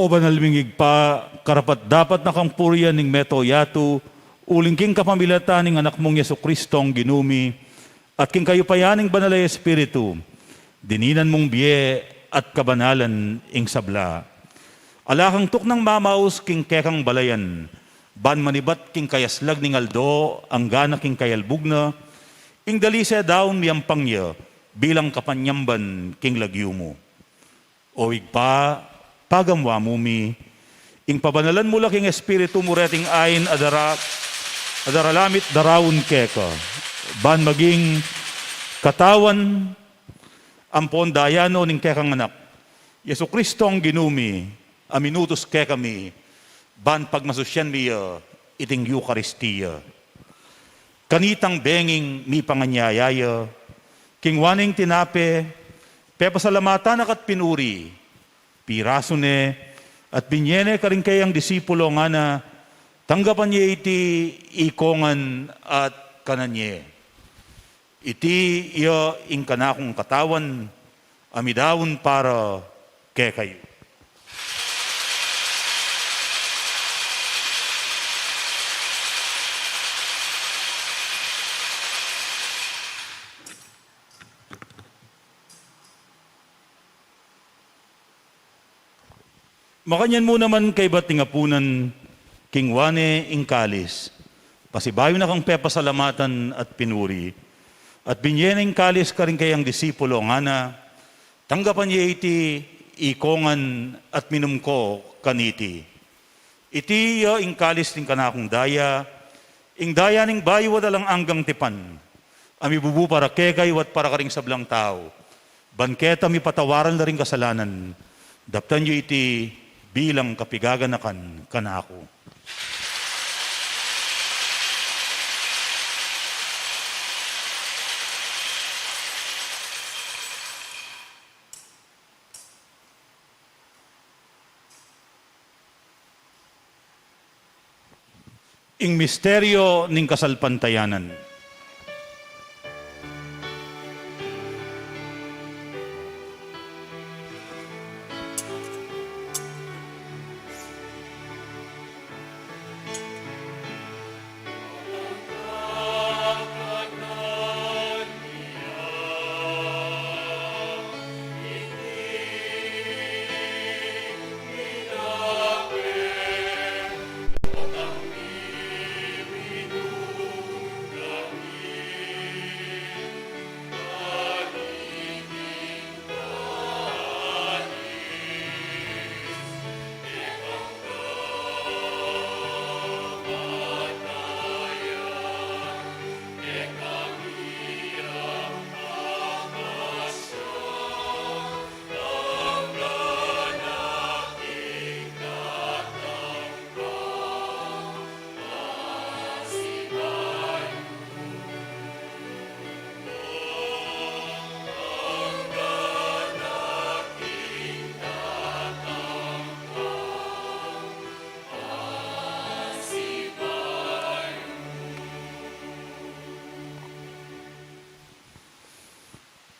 O banalmingig pa, karapat dapat na kang purian ning meto yatu, uling king kapamilata ning anak mong Yesu Kristong ginumi, at king kayo payaning banalay Espiritu, dininan mong biye at kabanalan ing sabla. Alakang tuk ng mamaus king kekang balayan, ban manibat king kayaslag ning aldo, ang gana king kayalbugna, ing dalise daon miyampang niya, bilang kapanyamban king lagyo mo. O igpa, pagamwa mo mi, ing pabanalan mo laking Espiritu mo reting ayin adaralamit darawon keka, ban maging katawan ampon dayano ning kekang anak. Yesu Kristong ginumi, aminutos ke kami, ban pagmasusyan mi iting Eucharistia. Kanitang benging mi panganyayaya, kingwaning tinape, pepasalamatan akat pinuri, piraso ne, at binyene karing kayang disipulo nga na, tanggapan niya iti ikongan at kananye. Iti iya ing kanakong katawan, amidawon para kay kayo. Makanyan mo naman kay ba't tingapunan, kingwane ing kalis, pasibayo na kang pepasalamatan at pinuri, at binyeneng kalis ka rin kayang disipulo nga na, tanggapan niya iti ikongan at minum ko kaniti. Iti ing kalis ning kanakong daya, ing daya ning bayo dalang anggang tipan, ami bubu para kekay wat para karing sablang tao, banketa mi patawaran na rin kasalanan, daptan niyo iti bilang kapigaganakan kanako. Ing misteryo ning kasalpantayanan.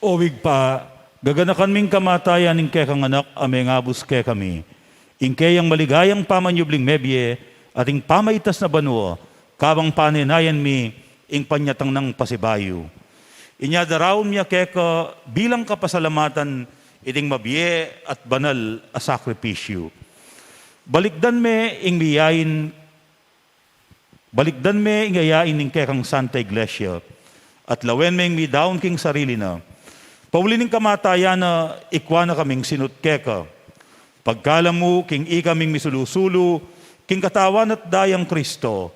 Owig pa, gaganakan ming kamatayan ing kekang anak ameng abus ke kami. Ing kayang maligayang pamanyubling mebye at ing pamaitas na banwa, kabang paninayan mi ing panyatang ng pasibayo. Inya darawon miya keka bilang kapasalamatan iting mabye at banal a sakripisyo. Balikdan me ing ayain ing kekang Santa Iglesia at lawen me ing midaon king sarili na. Paulining kamatayan na ikwa na kaming sinutkeka. Pagkala mo, king ikaming misulusulu, king katawan at dayang Kristo.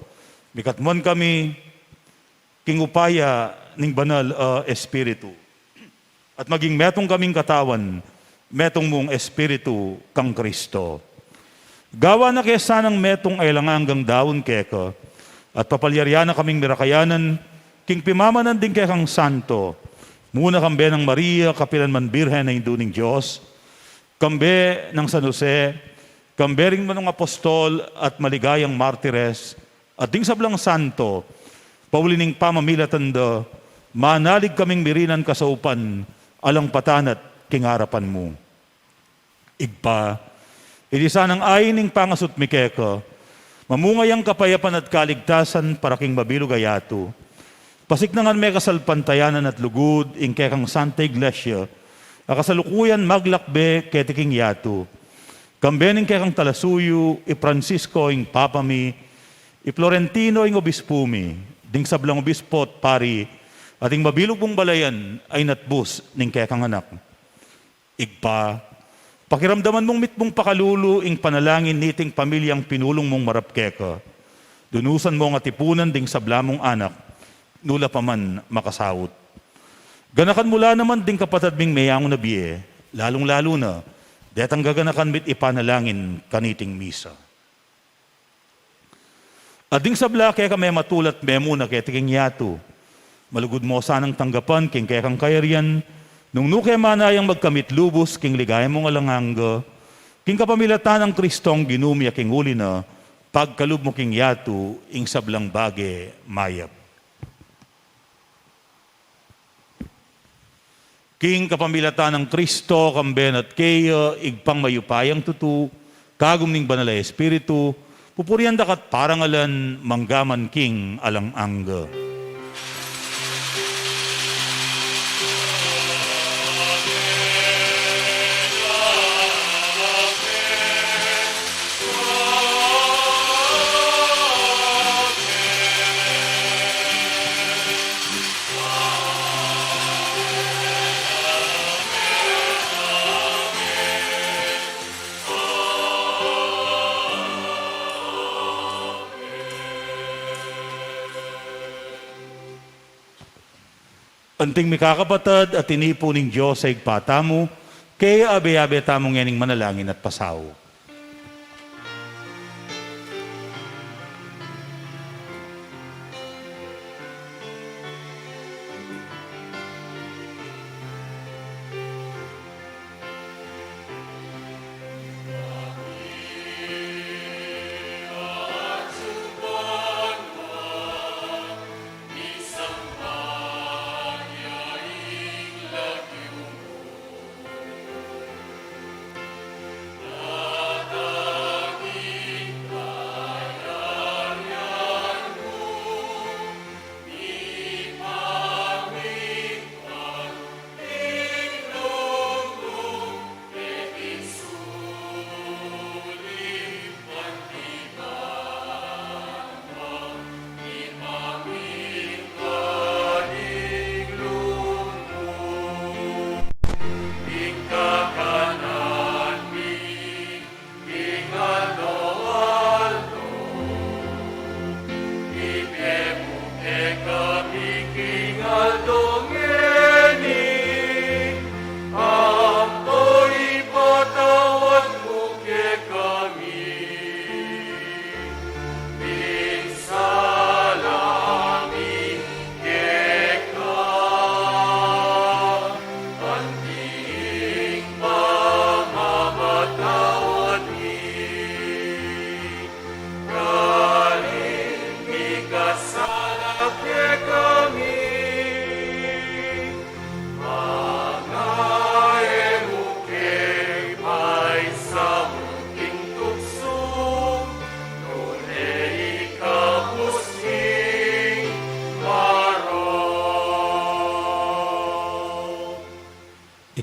Mikatmon kami, king upaya ning banal espiritu. At maging metong kaming katawan, metong mong espiritu kang Kristo. Gawa na kaya sanang metong ay langanggang daon keka, at papalyarya na kaming mirakayanan, king pimamanan din kekang santo. Muna kambe ng Maria, kapilan man birhen na induning Diyos, kambe ng San Jose, kambe rin manong apostol at maligayang martires, at ding sablang santo, paulining pamamilatan da, manalig kaming mirinan kasaupan, alang patanat kingarapan mo. Igpa, ilisan ang ayining pangasut mikeka, mamungay ang kapayapan at kaligtasan para king mabilog ayato. Pasiknangan may kasalpantayanan at lugod ing kekang Santa Iglesia, akasalukuyan maglakbe ketiking yato. Kambening kekang Talasuyo, i Francisco ing Papami, i Florentino ing Obispumi, ding sablang obispot pari, at ing mabilog mong balayan ay natbus ning kekang anak. Igpa, pakiramdaman mong mitmong pakalulu ing panalangin niting pamilyang pinulong mong marapkeka. Dunusan mo ang atipunan ding sablamong anak, nula pa man makasawot. Ganakan mula naman ding kapatid ming mayang na biye, lalong-lalo na, detang gaganakan mit ipanalangin kaniting misa. Ading sabla kaya kami matulat memo na kaya tiking yato. Malugod mo sanang tanggapan king kaya kang kayarian, nung nuke manayang magkamit lubos king ligaya mong alanganga, king kapamilatan ng Kristong ginumya king uli na, pagkalub mo king yato, ing sablang bage mayap. King kapamilatan ng Kristo, kamben at kaya, igpang mayupayang tutu, kagum ning banal na Espiritu, pupurian dakat parangalan, manggaman king alang angga. Anting mikakapatad at tinipo ning Diyos sa igpatamu, kaya abe-abe tamong yaning manalangin at pasaw.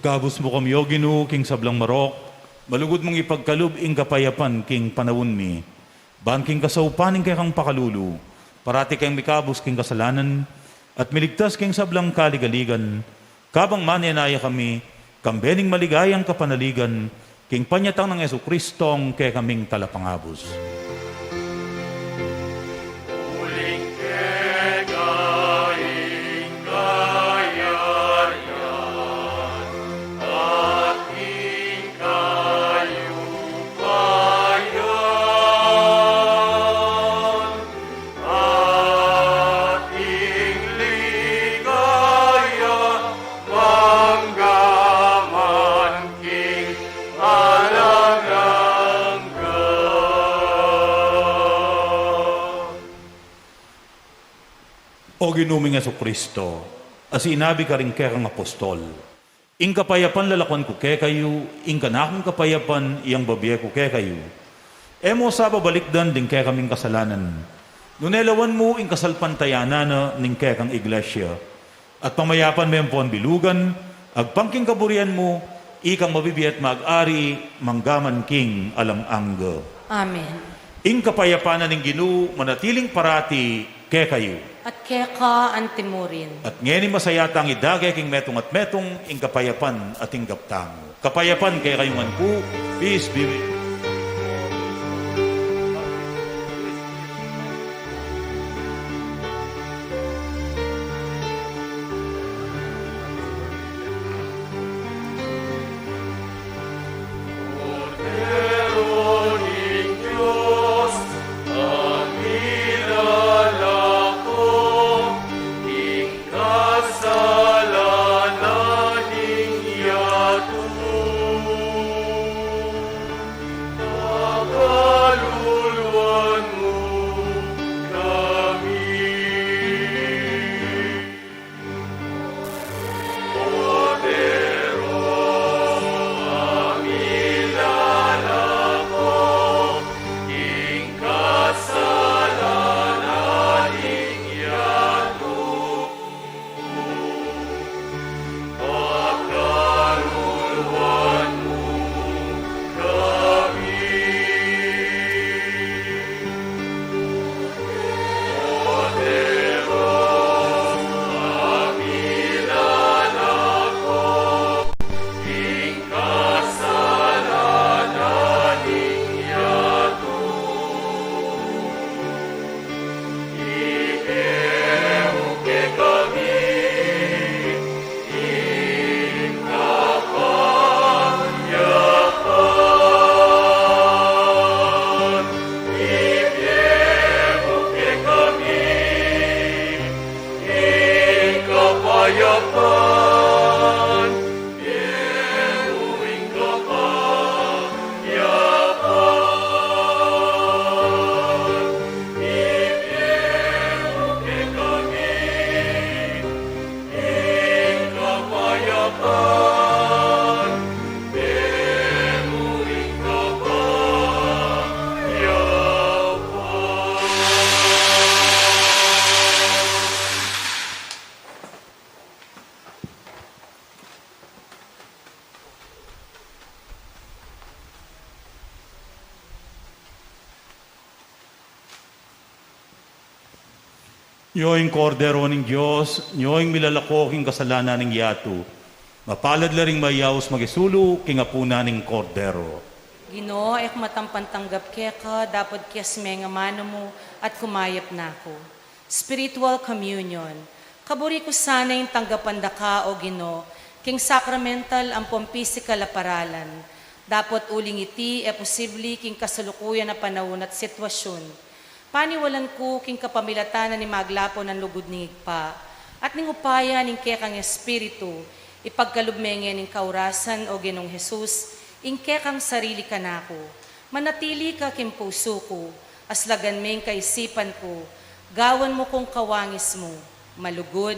Ikabus mo kami, O Ginoo, king sablang marok, malugod mong ipagkalub ing kapayapan king panawon mi. Ban king kasaupaning kay kang pakalulu, parati kayong mikabus king kasalanan, at miligtas king sablang kaligaligan, kabang manyanaya kami, kambening maligayang kapanaligan, king panyatang ng Yesu Kristong kay kaming talapangabos. O ginuming Yesu Kristo, as inabi ka rin kaya kang apostol, ing kapayapan lalakwan ko kaya kayo, ing kanakong kapayapan iyang babiya ko kaya kayo. Emo sa babalikdan din kaya kaming kasalanan. Nunelawan mo ing kasalpantayana na ning kaya kang iglesia. At pamayapan mo yung puan bilugan, agpangking kaburian mo, ikang mabibiyat mag-ari, manggaman king alang angga. Amen. Ing kapayapan na ning Ginoo, manatiling parati kaya kayo. At keka antimurin. At ngayon masayatang idagay king metong at metong ing kapayapan at ing gaptang. Kapayapan kaya kayong anku, peace be with you. Cordero ning Diyos, ang Yoing kordero ng Diyos, yoing milalakoking kasalanan ng yato, mapalad la ring mayaos magisulu, kingapuna ng kordero. Ginoo, ek matampantanggap keka, dapat kiasme nga mano mo at kumayap na ako. Spiritual communion. Kaburi ko sana yung tanggapan da ka, o Ginoo, king sacramental ang physical a paralan. Dapat uling iti e posible king kasalukuyan na panahon at sitwasyon. Paniwalan ko king kapamilatan ni maglapo ng lugod ni Igpa, at ning upaya ning kekang espiritu, ipagkalubmengen ning kaurasan o Ginong Jesus, ing kekang sarili ka nako. Manatili ka kim puso ko, aslagan meng kaisipan ko, gawan mo kong kawangis mo, malugod,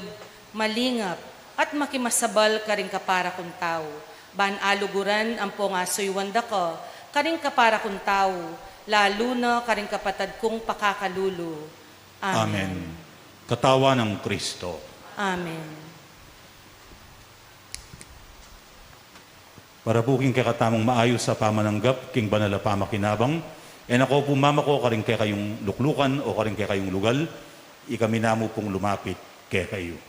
malingap, at makimasabal ka rin kapara kong tao. Ban aluguran ang pongasoy wanda ko, karing kapara kong tao, lalo na karing kapatad kong pakakalulu. Amen. Katawan ng Kristo. Amen. Para po king kakatamang maayos sa pamananggap, king banala pamakinabang, en ako po mama ko karing kay kayong luklukan o karing kay kayong lugal, ikami namo pong lumapit kay kayo.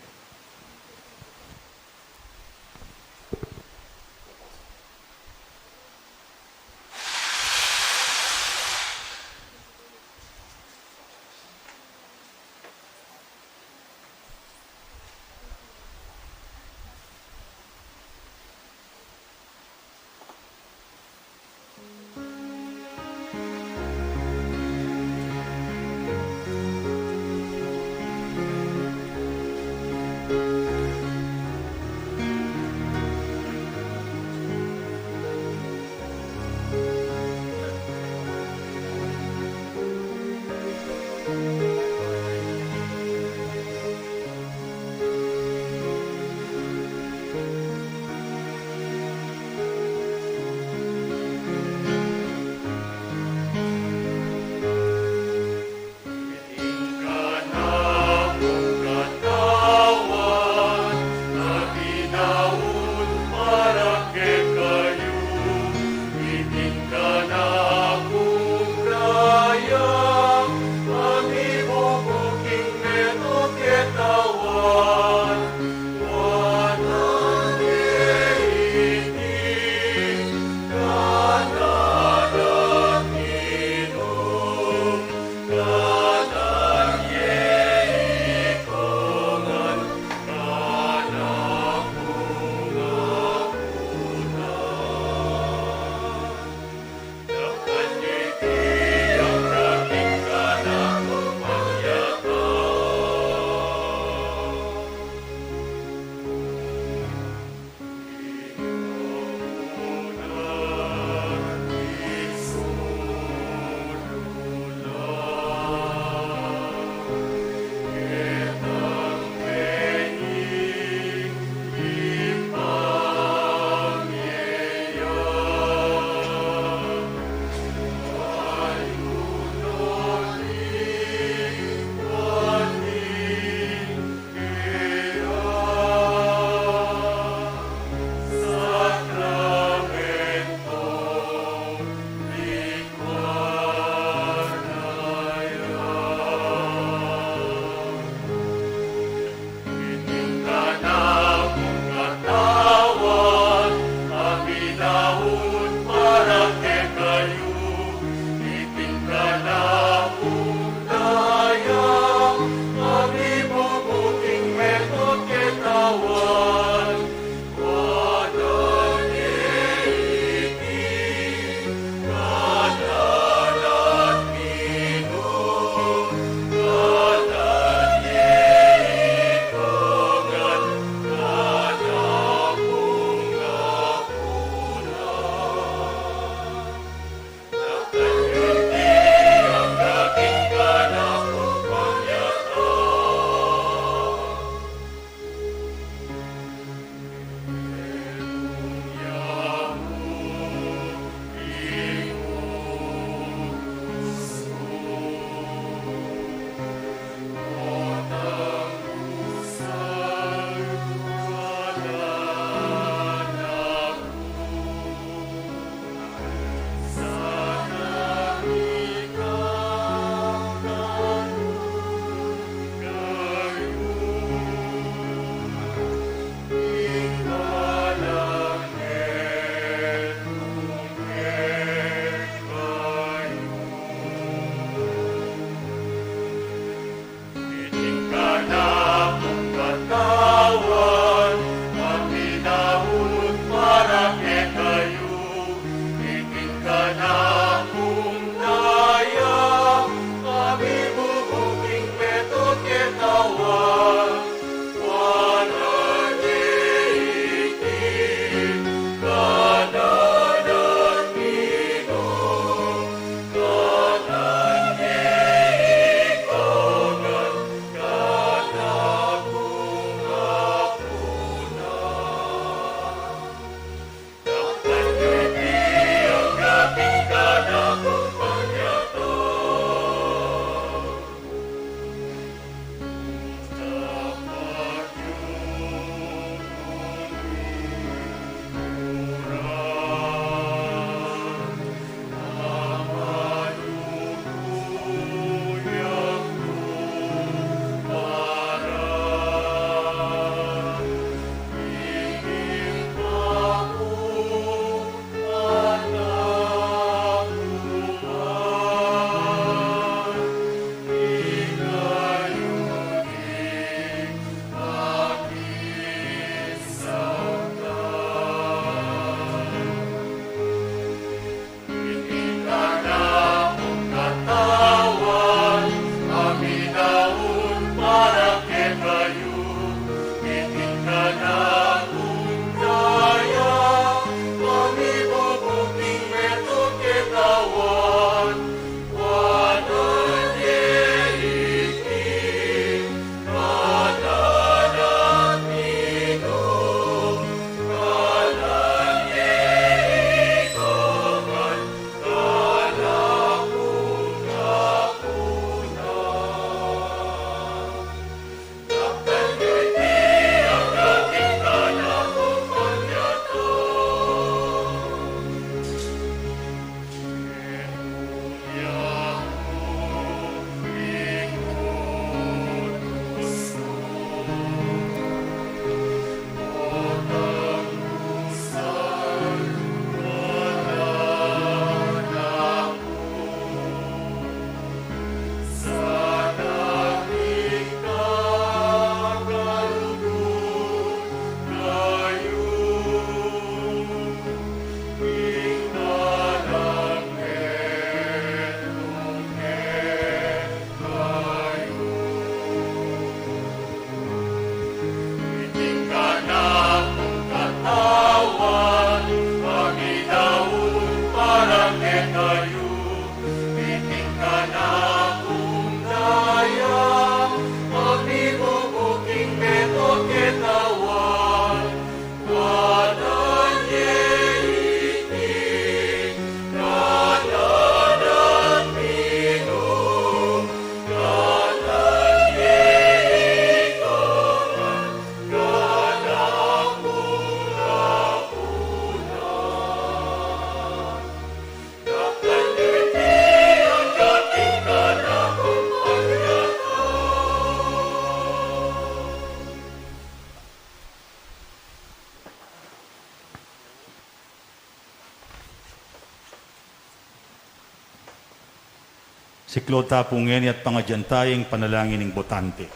Siklod tapungen at pangadyantayeng panalangin ng botante.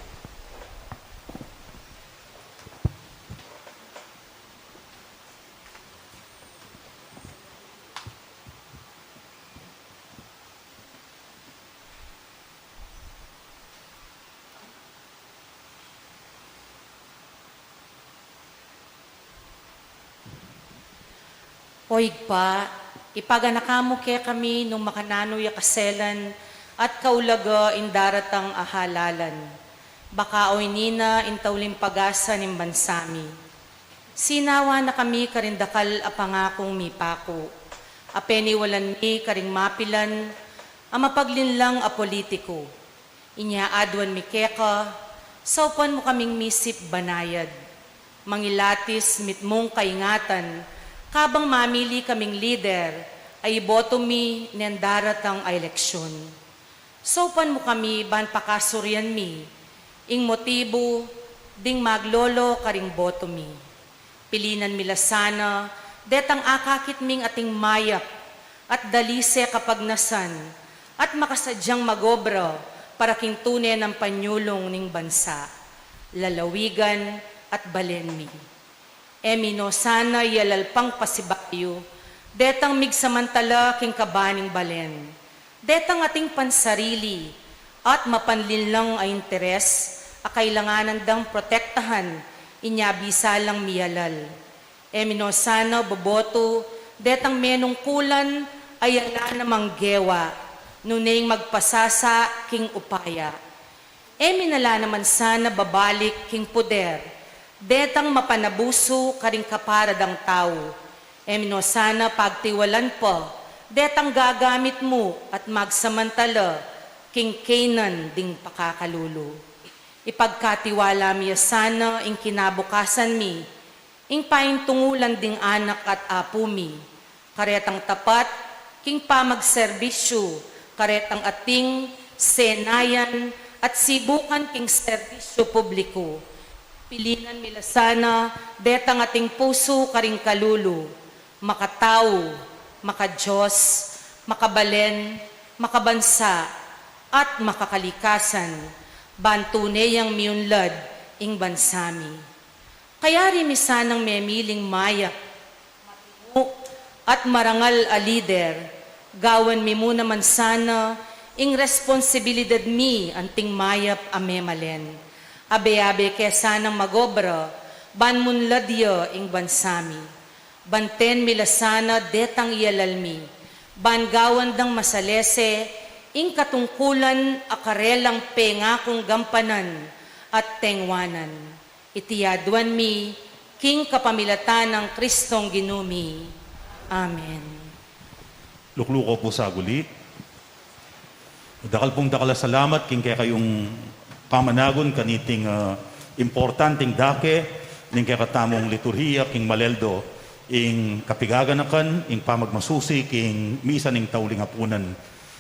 Oig pa, ipaganakamo kaya kami nung makananoy kaselan at kaulaga indaratang ahalalan. Baka oy nina intawlim pagasa ning bansami. Sinawa na kami karindakal a pangakong mipako. Apeni walan mi karing mapilan, a mapaglinlang a politiko. Inya adwan mi keka, saupan mo kaming misip banayad. Mangilatis mitmong kaingatan, kabang mamili kaming leader, ay iboto mi nendaratang eleksyon. Saupan mo kami ban pakasuryan mi, ing motibo, ding maglolo karing boto mi. Pilinan mila sana, detang akakit ming ating mayak, at dalise kapag nasan, at makasadyang magobra, para king tunay ng panyulong ning bansa. Lalawigan at balenmi. Emino sana yalalpang pasibayo, detang migsamantala king kabaning balen. Detang ating pansarili at mapanlinlang ay interes, a kailanganan dang protektahan, inyabisa lang miyalal. Emino sana boboto, detang menong kulan ay ala namang gewa, nuneng magpasasa king upaya. Eminala naman sana babalik king poder, detang mapanabuso karing kaparadang tao. Emino sana pagtiwalan po, detang gagamit mo at magsamantala, king Canaan ding pakakalulo. Ipagkatiwala miya sana ing kinabukasan mi, ing paintungulan ding anak at apo mi. Karetang tapat, king pamagserbisyo, karetang ating senayan at sibukan king serbisyo publiko. Pilinan mila sana, detang ating puso karing kalulu, makatao, makadiyos, makabalen, makabansa, at makakalikasan, bantunay ang miyunlad ing bansami. Kaya rin sanang memiling mayak, matino, at marangal a leader, gawan mi mo naman sana, ing responsibilidad mi anting mayap a memalen. Abe-abe kaya sanang magobra, ban munladya ing bansami. Banten mila sana detang ialalmi, ban gawan dang masalese, ing katungkulan akarelang pengakong gampanan at tengwanan. Itiyaduan mi, king kapamilatan ng Kristong Ginumi. Amen. Lukluko po sa guli. Dakal pong dakala salamat king kaya kayong pamanagon kaniting importanteng dake ning kaya katamong liturhiya king maleldo ing kapigaganakan ing pamagmasusi king misa ning tawling hapunan.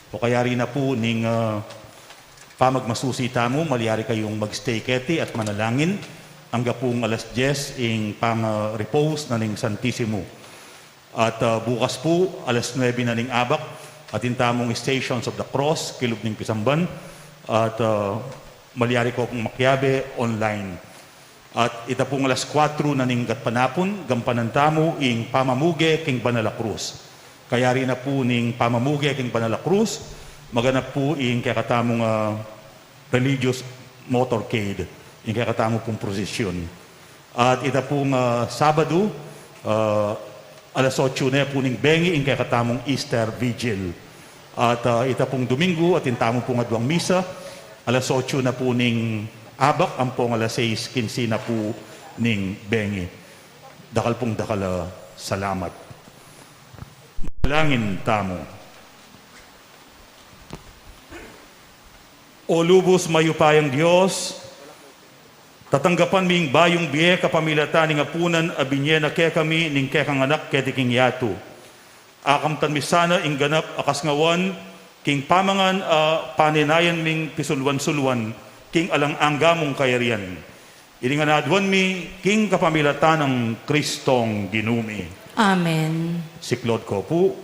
O kaya rin na po ning pamagmasusi tamo, maliyari kayong magstay keti at manalangin hangga pong alas 10 ing pang-repose na ning Santissimo. At bukas po, alas 9 na ning abak, at tamong Stations of the Cross, kilub ning Pisamban, at maliyari ko kong makyabe online. At ita pong alas 4 na ning gatpanapon, gampanan tamo ing pamamuge king Banala Cruz. Kaya rin na po ning pamamuge king Banala Cruz, maganap po ing kakatamong religious motorcade, ing kakatamong pong prosesyon. At ita pong Sabado, alas 8 na po ning bengi, ing kakatamong Easter Vigil. At ita pong Domingo, at intamo pong adwang misa, alas 8 na po ning abak, ang pong alas 6:15 na po ning bengi. Dakal pong dakal, salamat. Langin tamo. O lubos mayupayang Diyos, tatanggapan ming bayong biye kapamilatan ning apunan abinye na kaya kami ning kekang anak ketiking yatu. Akamtan mi sana ing ganap akas ngawan, king pamangan paninayan ming pisulwan-sulwan, king alang anggamong kayarian. Ininganadwan mi, king kapamilatan ng Kristong Ginumi. Amen. Siklod ko po.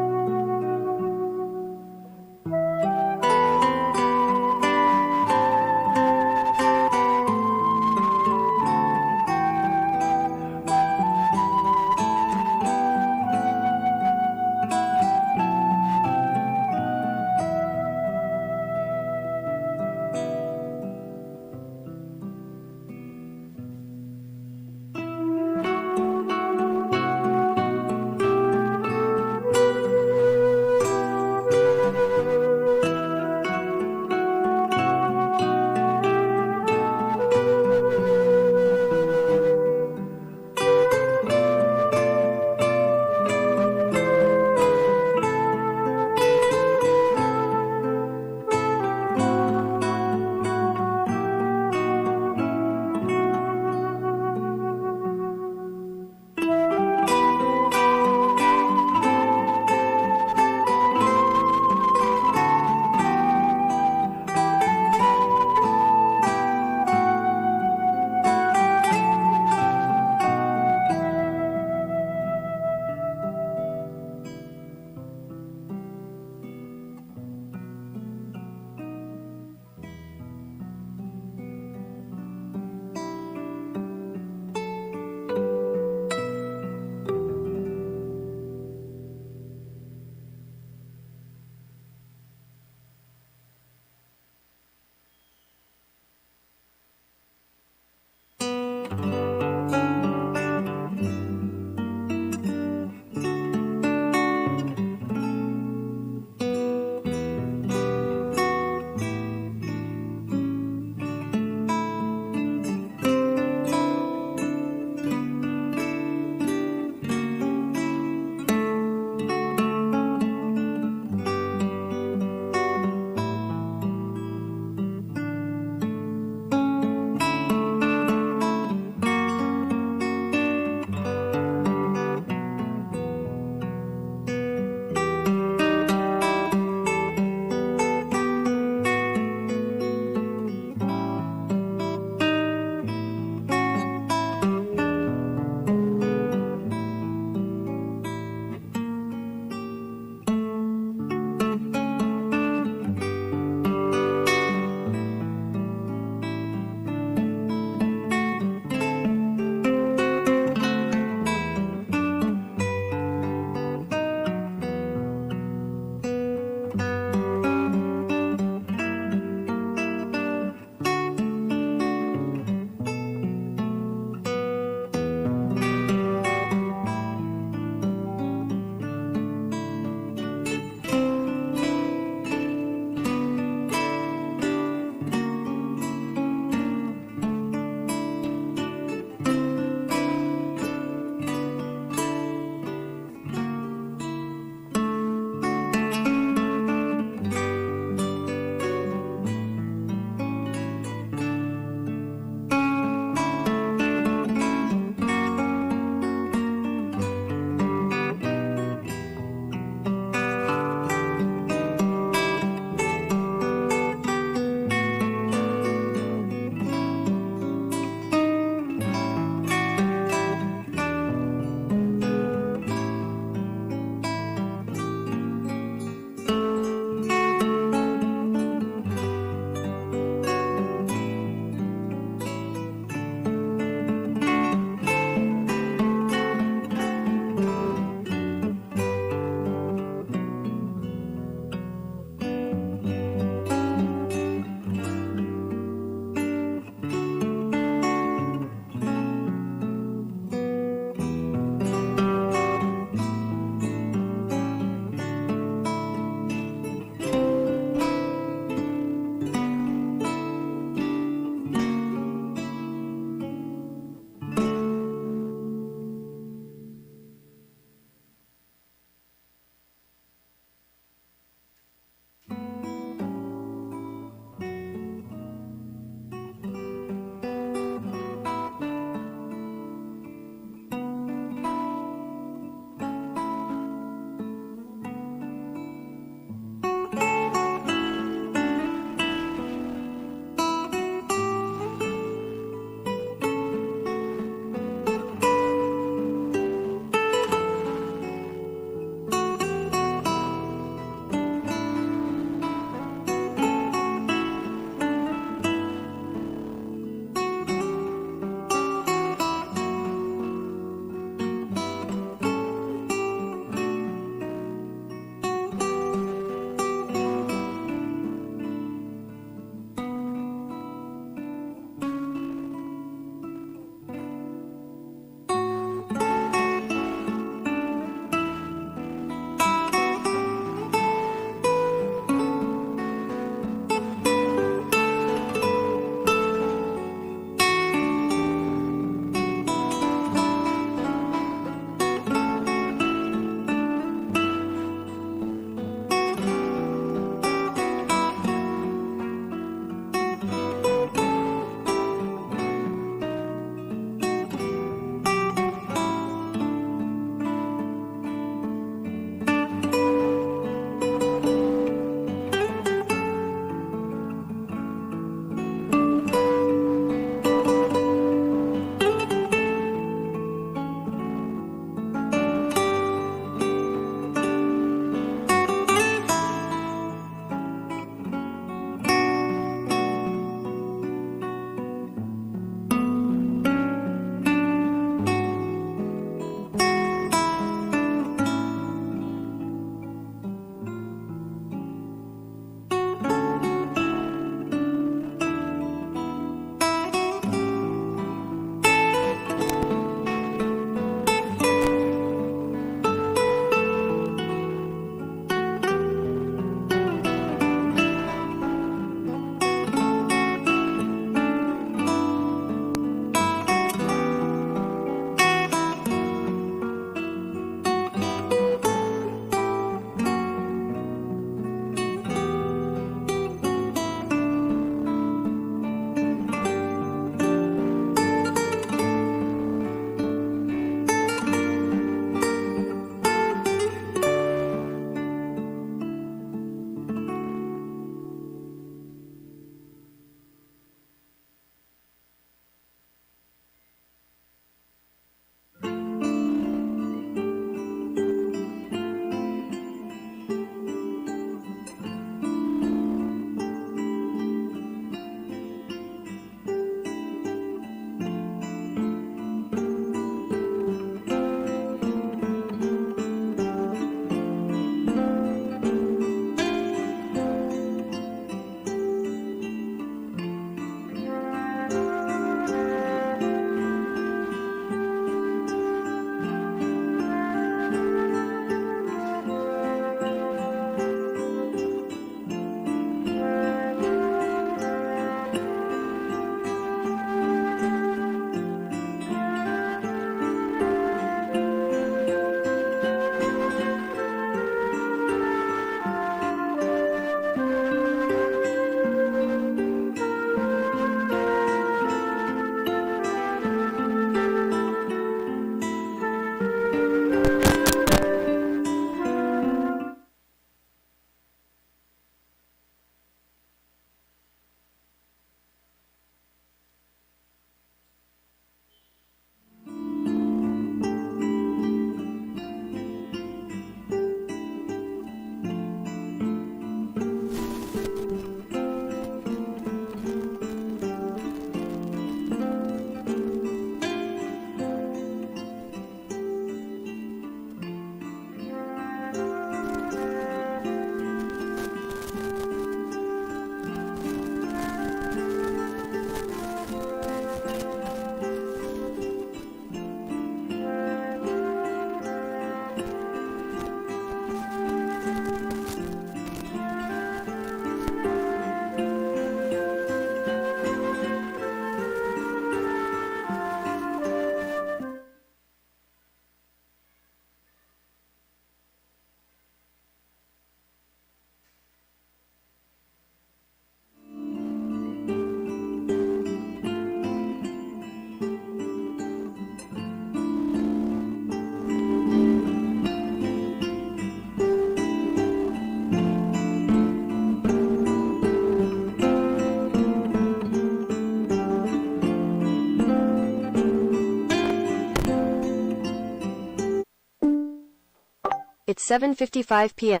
It's 7:55 p.m.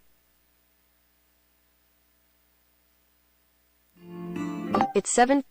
It's 7